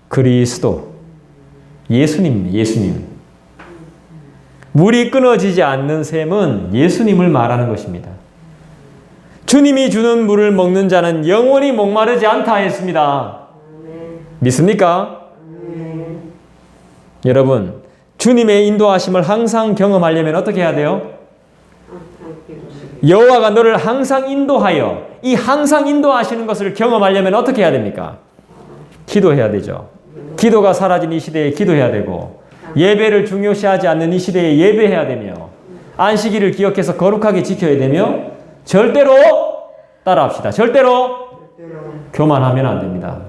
S1: 그리스도. 예수님, 예수님. 물이 끊어지지 않는 셈은 예수님을 말하는 것입니다. 주님이 주는 물을 먹는 자는 영원히 목마르지 않다 했습니다. 믿습니까? 여러분, 주님의 인도하심을 항상 경험하려면 어떻게 해야 돼요? 여호와가 너를 항상 인도하여 이 항상 인도하시는 것을 경험하려면 어떻게 해야 됩니까? 기도해야 되죠. 기도가 사라진 이 시대에 기도해야 되고 예배를 중요시하지 않는 이 시대에 예배해야 되며 안식일을 기억해서 거룩하게 지켜야 되며 절대로 따라합시다. 절대로 교만하면 안 됩니다.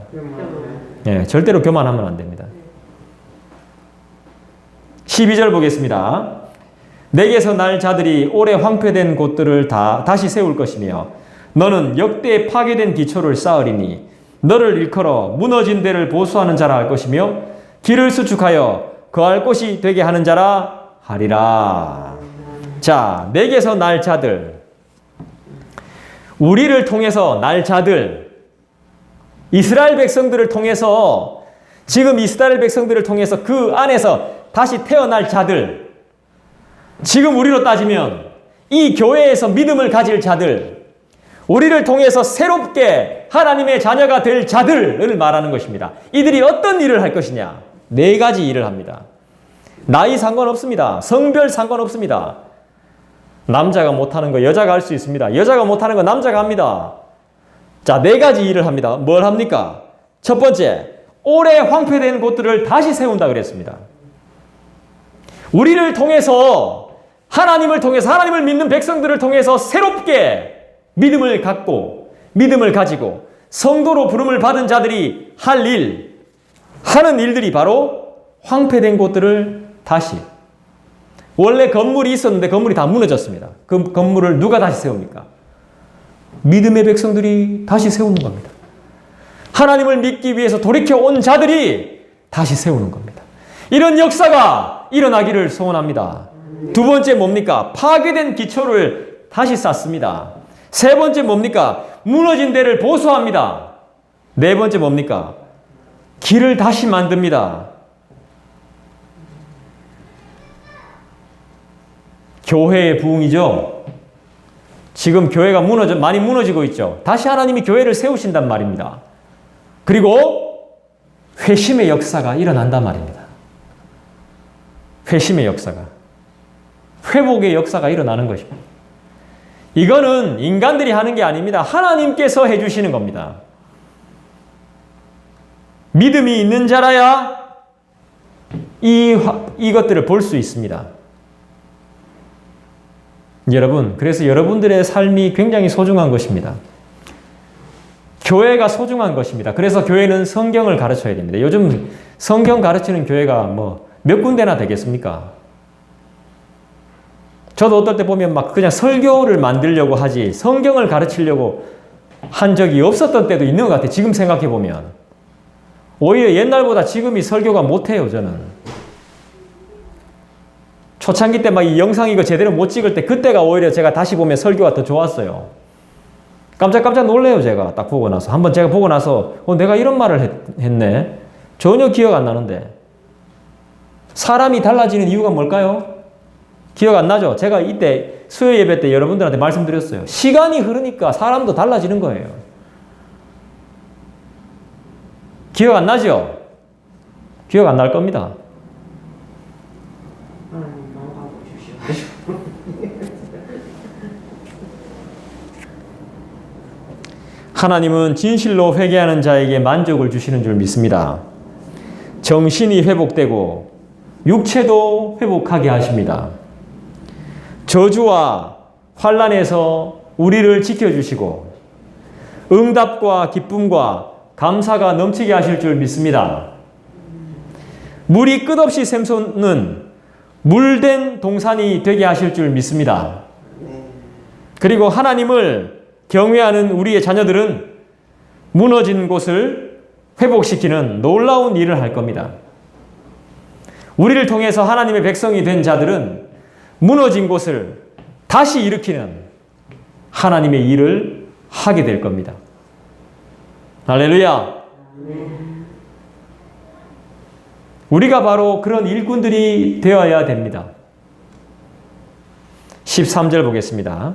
S1: 예, 절대로 교만하면 안 됩니다. 12절 보겠습니다. 내게서 날 자들이 오래 황폐된 곳들을 다시 세울 것이며 너는 역대 파괴된 기초를 쌓으리니 너를 일컬어 무너진 데를 보수하는 자라 할 것이며 길을 수축하여 거할 곳이 되게 하는 자라 하리라. 자, 내게서 날 자들, 우리를 통해서 날 자들, 이스라엘 백성들을 통해서 지금 이스라엘 백성들을 통해서 그 안에서 다시 태어날 자들, 지금 우리로 따지면 이 교회에서 믿음을 가질 자들, 우리를 통해서 새롭게 하나님의 자녀가 될 자들을 말하는 것입니다. 이들이 어떤 일을 할 것이냐? 4가지 일을 합니다. 나이 상관없습니다. 성별 상관없습니다. 남자가 못하는 거 여자가 할 수 있습니다. 여자가 못하는 거 남자가 합니다. 자, 4가지 일을 합니다. 뭘 합니까? 첫 번째, 오래 황폐된 곳들을 다시 세운다 그랬습니다. 우리를 통해서 하나님을 통해서 하나님을 믿는 백성들을 통해서 새롭게 믿음을 갖고 믿음을 가지고 성도로 부름을 받은 자들이 할 일, 하는 일들이 바로 황폐된 곳들을 다시, 원래 건물이 있었는데 건물이 다 무너졌습니다. 그 건물을 누가 다시 세웁니까? 믿음의 백성들이 다시 세우는 겁니다. 하나님을 믿기 위해서 돌이켜 온 자들이 다시 세우는 겁니다. 이런 역사가 일어나기를 소원합니다. 두 번째 뭡니까? 파괴된 기초를 다시 쌓습니다. 세 번째 뭡니까? 무너진 데를 보수합니다. 네 번째 뭡니까? 길을 다시 만듭니다. 교회의 부흥이죠. 지금 교회가 많이 무너지고 있죠. 다시 하나님이 교회를 세우신단 말입니다. 그리고 회심의 역사가 일어난단 말입니다. 회심의 역사가. 회복의 역사가 일어나는 것입니다. 이거는 인간들이 하는 게 아닙니다. 하나님께서 해주시는 겁니다. 믿음이 있는 자라야 이것들을 볼 수 있습니다. 여러분, 그래서 여러분들의 삶이 굉장히 소중한 것입니다. 교회가 소중한 것입니다. 그래서 교회는 성경을 가르쳐야 됩니다. 요즘 성경 가르치는 교회가 몇 군데나 되겠습니까? 저도 어떨 때 보면 막 그냥 설교를 만들려고 하지 성경을 가르치려고 한 적이 없었던 때도 있는 것 같아요. 지금 생각해 보면. 오히려 옛날보다 지금이 설교가 못해요, 저는. 초창기 때 막 이 영상 이거 제대로 못 찍을 때 그때가 오히려 제가 다시 보면 설교가 더 좋았어요. 깜짝깜짝 놀래요, 제가 딱 보고 나서. 한번 제가 보고 나서 내가 이런 말을 했네. 전혀 기억 안 나는데. 사람이 달라지는 이유가 뭘까요? 기억 안 나죠? 제가 이때 수요 예배 때 여러분들한테 말씀드렸어요. 시간이 흐르니까 사람도 달라지는 거예요. 기억 안 나죠? 기억 안 날 겁니다.
S2: 하나님 망하고 주시옵소서.
S1: 하나님은 진실로 회개하는 자에게 만족을 주시는 줄 믿습니다. 정신이 회복되고 육체도 회복하게 하십니다. 저주와 환난에서 우리를 지켜주시고 응답과 기쁨과 감사가 넘치게 하실 줄 믿습니다. 물이 끝없이 샘솟는 물된 동산이 되게 하실 줄 믿습니다. 그리고 하나님을 경외하는 우리의 자녀들은 무너진 곳을 회복시키는 놀라운 일을 할 겁니다. 우리를 통해서 하나님의 백성이 된 자들은 무너진 곳을 다시 일으키는 하나님의 일을 하게 될 겁니다. 할렐루야! 우리가 바로 그런 일꾼들이 되어야 됩니다. 13절 보겠습니다.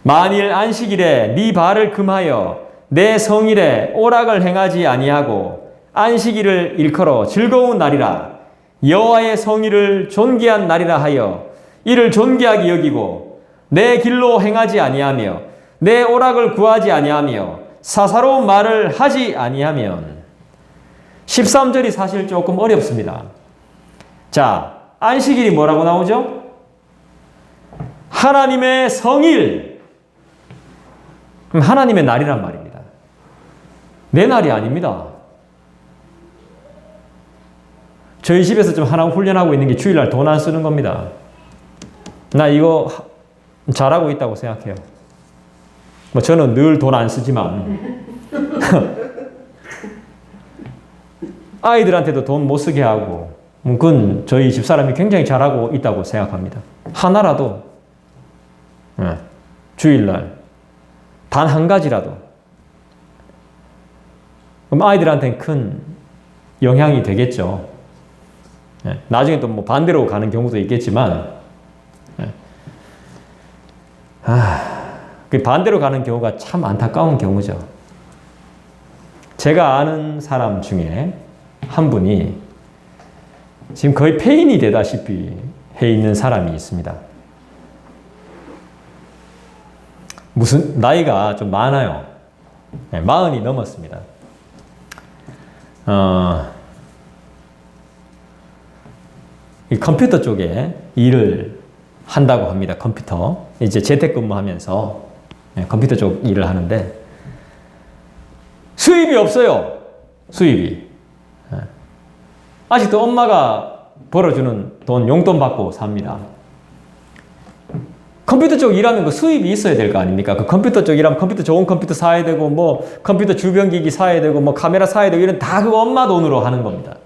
S1: 만일 안식일에 네 발을 금하여 내 성일에 오락을 행하지 아니하고 안식일을 일컬어 즐거운 날이라 여호와의 성일을 존귀한 날이라 하여 이를 존귀하게 여기고 내 길로 행하지 아니하며 내 오락을 구하지 아니하며 사사로운 말을 하지 아니하면 13절이 사실 조금 어렵습니다. 자, 안식일이 뭐라고 나오죠? 하나님의 성일. 하나님의 날이란 말입니다. 내 날이 아닙니다. 저희 집에서 좀 하나 훈련하고 있는 게 주일날 돈 안 쓰는 겁니다. 나 이거 잘하고 있다고 생각해요. 뭐 저는 늘 돈 안 쓰지만 아이들한테도 돈 못 쓰게 하고 그건 저희 집사람이 굉장히 잘하고 있다고 생각합니다. 하나라도 주일날 단 한 가지라도 그럼 아이들한테는 큰 영향이 되겠죠. 나중에 또 뭐 반대로 가는 경우도 있겠지만 그 반대로 가는 경우가 참 안타까운 경우죠. 제가 아는 사람 중에 한 분이 지금 거의 폐인이 되다시피 해 있는 사람이 있습니다. 무슨 나이가 좀 많아요. 40이 넘었습니다. 이 컴퓨터 쪽에 일을 한다고 합니다. 컴퓨터. 이제 재택근무하면서 컴퓨터 쪽 일을 하는데 수입이 없어요. 수입이. 아직도 엄마가 벌어주는 돈, 용돈 받고 삽니다. 컴퓨터 쪽 일하면 그 수입이 있어야 될 거 아닙니까? 그 컴퓨터 쪽 일하면 컴퓨터 좋은 컴퓨터 사야 되고 뭐 컴퓨터 주변기기 사야 되고 뭐 카메라 사야 되고 이런 다 그거 엄마 돈으로 하는 겁니다.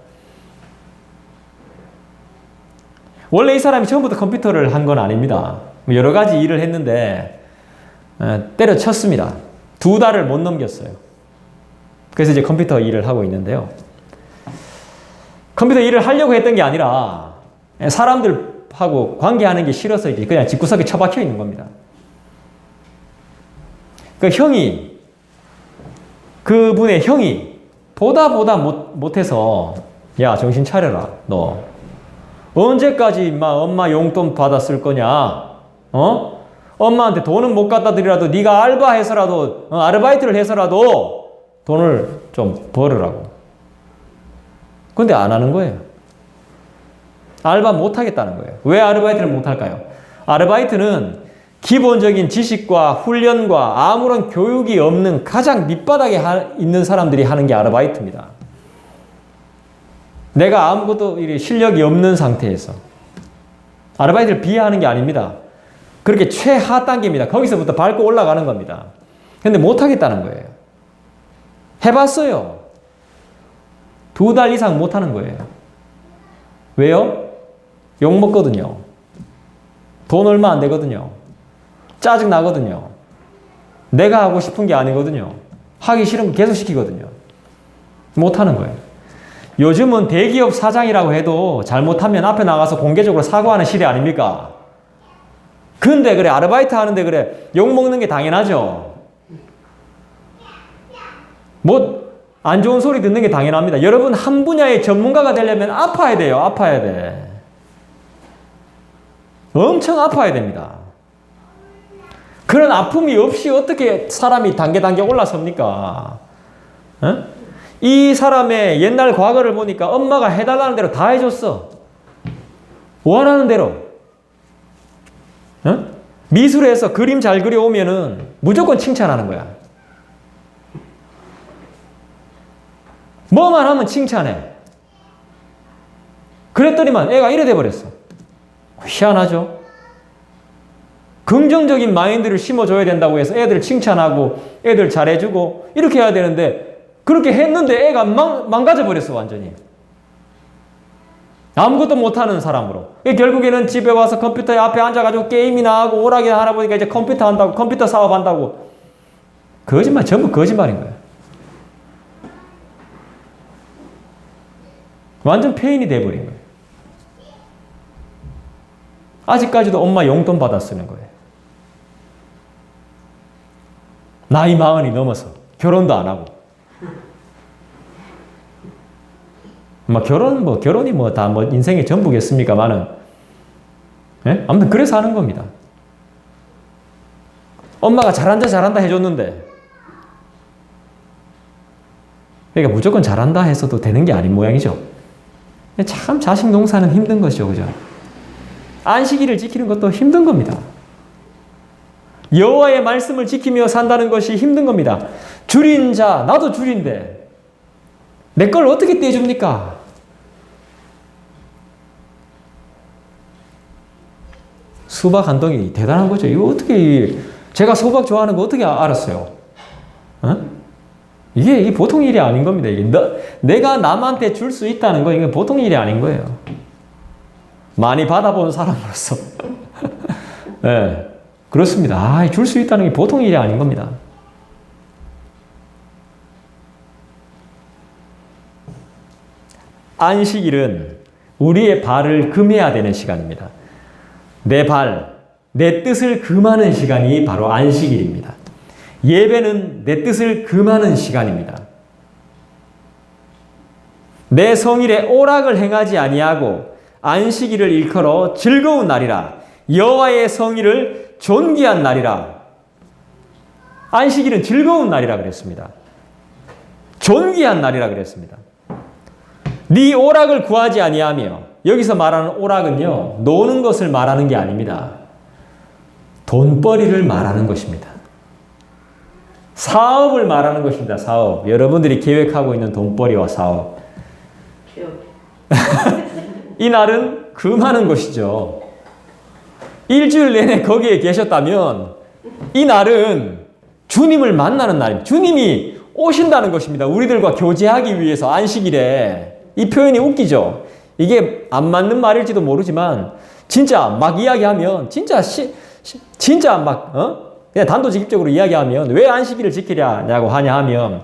S1: 원래 이 사람이 처음부터 컴퓨터를 한 건 아닙니다. 여러 가지 일을 했는데 때려쳤습니다. 2달을 못 넘겼어요. 그래서 이제 컴퓨터 일을 하고 있는데요. 컴퓨터 일을 하려고 했던 게 아니라 사람들하고 관계하는 게 싫어서 그냥 집구석에 처박혀 있는 겁니다. 그분의 형이 보다 못해서 야 정신 차려라 너 언제까지 엄마 용돈 받아 쓸 거냐? 엄마한테 돈은 못 갖다 드리라도 네가 알바해서라도 아르바이트를 해서라도 돈을 좀 벌으라고. 근데 안 하는 거예요. 알바 못 하겠다는 거예요. 왜 아르바이트를 못 할까요? 아르바이트는 기본적인 지식과 훈련과 아무런 교육이 없는 가장 밑바닥에 있는 사람들이 하는 게 아르바이트입니다. 내가 아무것도 실력이 없는 상태에서 아르바이트를 비하하는 게 아닙니다. 그렇게 최하 단계입니다. 거기서부터 밟고 올라가는 겁니다. 근데 못 하겠다는 거예요. 해봤어요. 2달 이상 못 하는 거예요. 왜요? 욕 먹거든요. 돈 얼마 안 되거든요. 짜증 나거든요. 내가 하고 싶은 게 아니거든요. 하기 싫은 거 계속 시키거든요. 못 하는 거예요. 요즘은 대기업 사장이라고 해도 잘못하면 앞에 나가서 공개적으로 사과하는 시대 아닙니까? 근데 그래 아르바이트 하는데 그래 욕 먹는 게 당연하죠. 안 좋은 소리 듣는 게 당연합니다. 여러분 한 분야의 전문가가 되려면 아파야 돼요. 아파야 돼. 엄청 아파야 됩니다. 그런 아픔이 없이 어떻게 사람이 단계 올라섭니까? 어? 이 사람의 옛날 과거를 보니까 엄마가 해달라는 대로 다 해줬어. 원하는 대로. 어? 미술에서 그림 잘 그려오면은 무조건 칭찬하는 거야. 뭐만 하면 칭찬해. 그랬더니만 애가 이래 돼버렸어. 희한하죠? 긍정적인 마인드를 심어줘야 된다고 해서 애들 칭찬하고 애들 잘해주고 이렇게 해야 되는데 그렇게 했는데 애가 망가져버렸어 완전히. 아무것도 못하는 사람으로. 결국에는 집에 와서 컴퓨터 앞에 앉아가지고 게임이나 하고 오락이나 하나 보니까 이제 컴퓨터 한다고, 컴퓨터 사업한다고. 거짓말, 전부 거짓말인 거야. 완전 폐인이 돼버린 거예요. 아직까지도 엄마 용돈 받아 쓰는 거예요. 나이 40이 넘어서 결혼도 안 하고. 결혼이 다 인생의 전부겠습니까만은. 예? 아무튼 그래서 하는 겁니다. 엄마가 잘한다 해줬는데. 그러니까 무조건 잘한다 해서도 되는 게 아닌 모양이죠. 참 자식 농사는 힘든 것이죠. 그죠? 안식일을 지키는 것도 힘든 겁니다. 여호와의 말씀을 지키며 산다는 것이 힘든 겁니다. 줄인 자, 나도 줄인데 내 걸 어떻게 떼줍니까? 수박 한 덩이 대단한 거죠. 이거 어떻게 제가 수박 좋아하는 거 어떻게 알았어요? 어? 이게 보통 일이 아닌 겁니다. 이게 내가 남한테 줄 수 있다는 거 이게 보통 일이 아닌 거예요. 많이 받아본 사람으로서 네, 그렇습니다. 줄 수 있다는 게 보통 일이 아닌 겁니다. 안식일은 우리의 발을 금해야 되는 시간입니다. 내 발, 내 뜻을 금하는 시간이 바로 안식일입니다. 예배는 내 뜻을 금하는 시간입니다. 내 성일에 오락을 행하지 아니하고 안식일을 일컬어 즐거운 날이라 여호와의 성일을 존귀한 날이라. 안식일은 즐거운 날이라 그랬습니다. 존귀한 날이라 그랬습니다. 네 오락을 구하지 아니하며, 여기서 말하는 오락은요, 노는 것을 말하는 게 아닙니다. 돈벌이를 말하는 것입니다. 사업을 말하는 것입니다. 사업. 여러분들이 계획하고 있는 돈벌이와 사업. 이 날은 금하는 것이죠. 일주일 내내 거기에 계셨다면 이 날은 주님을 만나는 날입니다. 주님이 오신다는 것입니다. 우리들과 교제하기 위해서 안식일에. 이 표현이 웃기죠. 이게 안 맞는 말일지도 모르지만 진짜 막 이야기하면 진짜 막 그냥 단도직입적으로 이야기하면 왜 안식일을 지키냐고 하냐 하면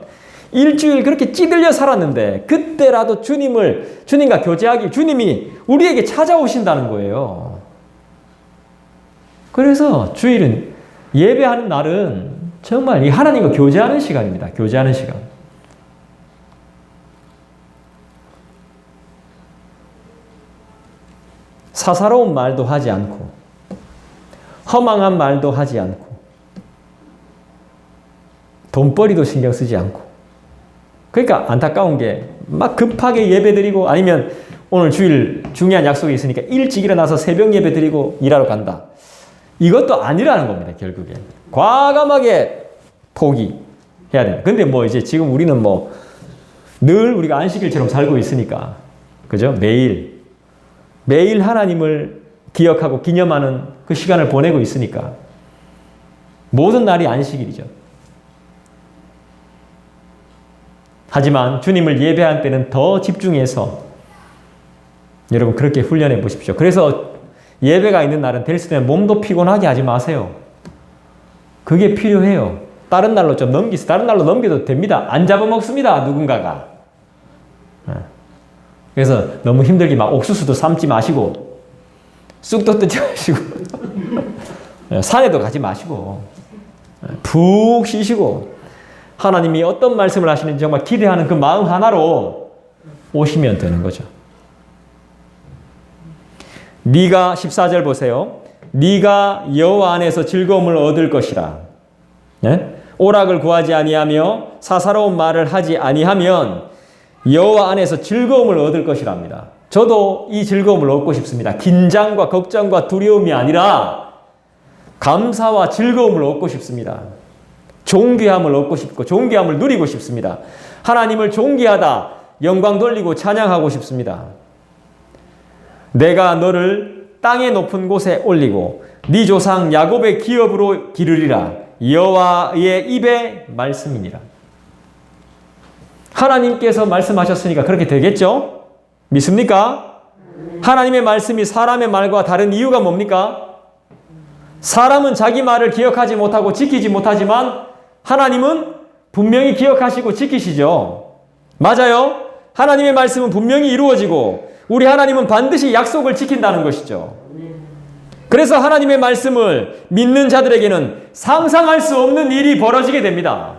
S1: 일주일 그렇게 찌들려 살았는데 그때라도 주님과 교제하기, 주님이 우리에게 찾아오신다는 거예요. 그래서 주일은, 예배하는 날은 정말 이 하나님과 교제하는 시간입니다. 교제하는 시간. 사사로운 말도 하지 않고 허망한 말도 하지 않고 돈벌이도 신경 쓰지 않고. 그러니까 안타까운 게 막 급하게 예배드리고 아니면 오늘 주일 중요한 약속이 있으니까 일찍 일어나서 새벽 예배 드리고 일하러 간다. 이것도 아니라는 겁니다. 결국엔 과감하게 포기해야 돼요. 근데 이제 지금 우리는 늘 우리가 안식일처럼 살고 있으니까, 그죠? 매일 하나님을 기억하고 기념하는 그 시간을 보내고 있으니까 모든 날이 안식일이죠. 하지만 주님을 예배할 때는 더 집중해서 여러분 그렇게 훈련해 보십시오. 그래서 예배가 있는 날은 될 수 있으면 몸도 피곤하게 하지 마세요. 그게 필요해요. 다른 날로 좀 넘기세요. 다른 날로 넘겨도 됩니다. 안 잡아먹습니다. 누군가가. 그래서 너무 힘들게 막 옥수수도 삶지 마시고 쑥도 뜯지 마시고 산에도 가지 마시고 푹 쉬시고 하나님이 어떤 말씀을 하시는지 정말 기대하는 그 마음 하나로 오시면 되는 거죠. 네가 14절 보세요. 네가 여호와 안에서 즐거움을 얻을 것이라. 네? 오락을 구하지 아니하며 사사로운 말을 하지 아니하면 여호와 안에서 즐거움을 얻을 것이랍니다. 저도 이 즐거움을 얻고 싶습니다. 긴장과 걱정과 두려움이 아니라 감사와 즐거움을 얻고 싶습니다. 존귀함을 얻고 싶고 존귀함을 누리고 싶습니다. 하나님을 존귀하다, 영광 돌리고 찬양하고 싶습니다. 내가 너를 땅의 높은 곳에 올리고 네 조상 야곱의 기업으로 기르리라. 여호와의 입의 말씀이니라. 하나님께서 말씀하셨으니까 그렇게 되겠죠? 믿습니까? 하나님의 말씀이 사람의 말과 다른 이유가 뭡니까? 사람은 자기 말을 기억하지 못하고 지키지 못하지만 하나님은 분명히 기억하시고 지키시죠. 맞아요? 하나님의 말씀은 분명히 이루어지고 우리 하나님은 반드시 약속을 지킨다는 것이죠. 그래서 하나님의 말씀을 믿는 자들에게는 상상할 수 없는 일이 벌어지게 됩니다.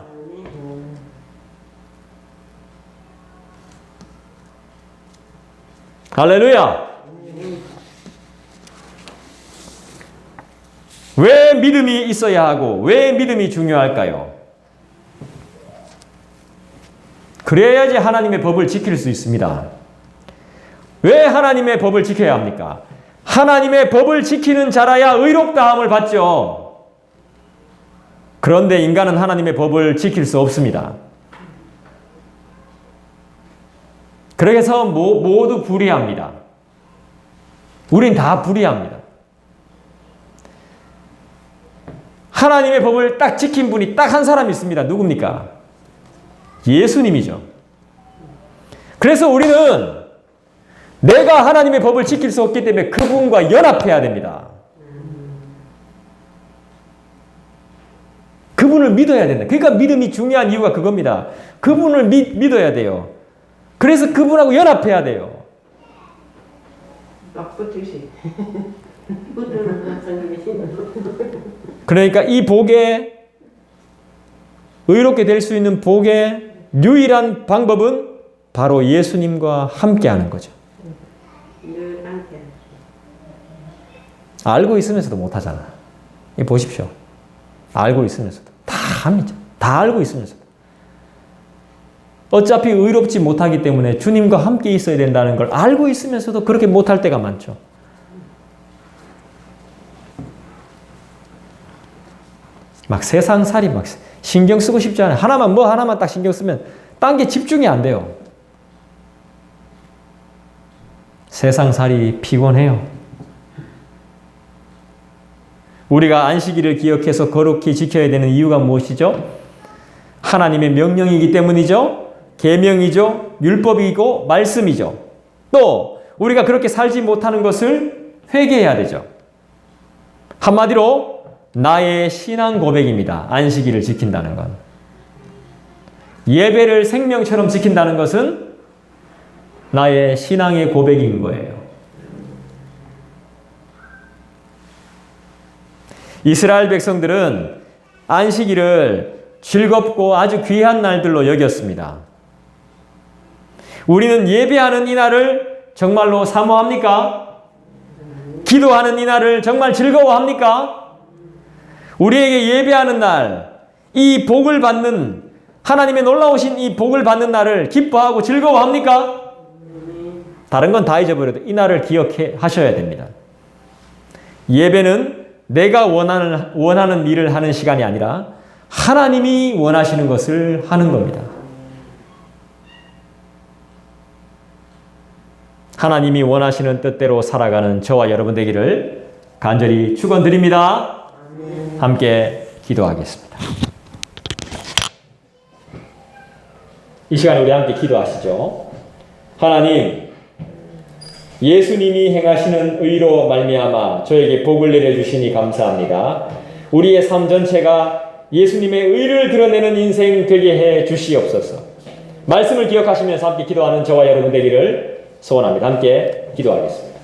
S1: 할렐루야! 왜 믿음이 있어야 하고 왜 믿음이 중요할까요? 그래야지 하나님의 법을 지킬 수 있습니다. 왜 하나님의 법을 지켜야 합니까? 하나님의 법을 지키는 자라야 의롭다함을 받죠. 그런데 인간은 하나님의 법을 지킬 수 없습니다. 그래서 모두 불의합니다. 우린 다 불의합니다. 하나님의 법을 딱 지킨 분이 딱 한 사람 있습니다. 누굽니까? 예수님이죠. 그래서 우리는 내가 하나님의 법을 지킬 수 없기 때문에 그분과 연합해야 됩니다. 그분을 믿어야 된다. 그러니까 믿음이 중요한 이유가 그겁니다. 그분을 믿어야 돼요. 그래서 그분하고 연합해야 돼요. 그러니까 이 복에 의롭게 될 수 있는 복의 유일한 방법은 바로 예수님과 함께하는 거죠. 알고 있으면서도 못하잖아. 보십시오. 알고 있으면서도 다 합니다. 다 알고 있으면서도 어차피 의롭지 못하기 때문에 주님과 함께 있어야 된다는 걸 알고 있으면서도 그렇게 못할 때가 많죠. 막 세상살이 막 신경 쓰고 싶지 않아요. 하나만 딱 신경 쓰면 딴 게 집중이 안 돼요. 세상살이 피곤해요. 우리가 안식일을 기억해서 거룩히 지켜야 되는 이유가 무엇이죠? 하나님의 명령이기 때문이죠. 계명이죠. 율법이고 말씀이죠. 또 우리가 그렇게 살지 못하는 것을 회개해야 되죠. 한마디로 나의 신앙 고백입니다. 안식일을 지킨다는 건. 예배를 생명처럼 지킨다는 것은 나의 신앙의 고백인 거예요. 이스라엘 백성들은 안식일을 즐겁고 아주 귀한 날들로 여겼습니다. 우리는 예배하는 이날을 정말로 사모합니까? 기도하는 이날을 정말 즐거워합니까? 우리에게 예배하는 날, 이 복을 받는 하나님의 놀라우신 이 복을 받는 날을 기뻐하고 즐거워합니까? 다른 건 다 잊어버려도 이 날을 기억하셔야 됩니다. 예배는 내가 원하는 일을 하는 시간이 아니라 하나님이 원하시는 것을 하는 겁니다. 하나님이 원하시는 뜻대로 살아가는 저와 여러분 되기를 간절히 축원드립니다. 함께 기도하겠습니다. 이 시간에 우리 함께 기도하시죠. 하나님, 예수님이 행하시는 의로 말미암아 저에게 복을 내려주시니 감사합니다. 우리의 삶 전체가 예수님의 의를 드러내는 인생 되게 해 주시옵소서. 말씀을 기억하시면서 함께 기도하는 저와 여러분 되기를 소원합니다. 함께 기도하겠습니다.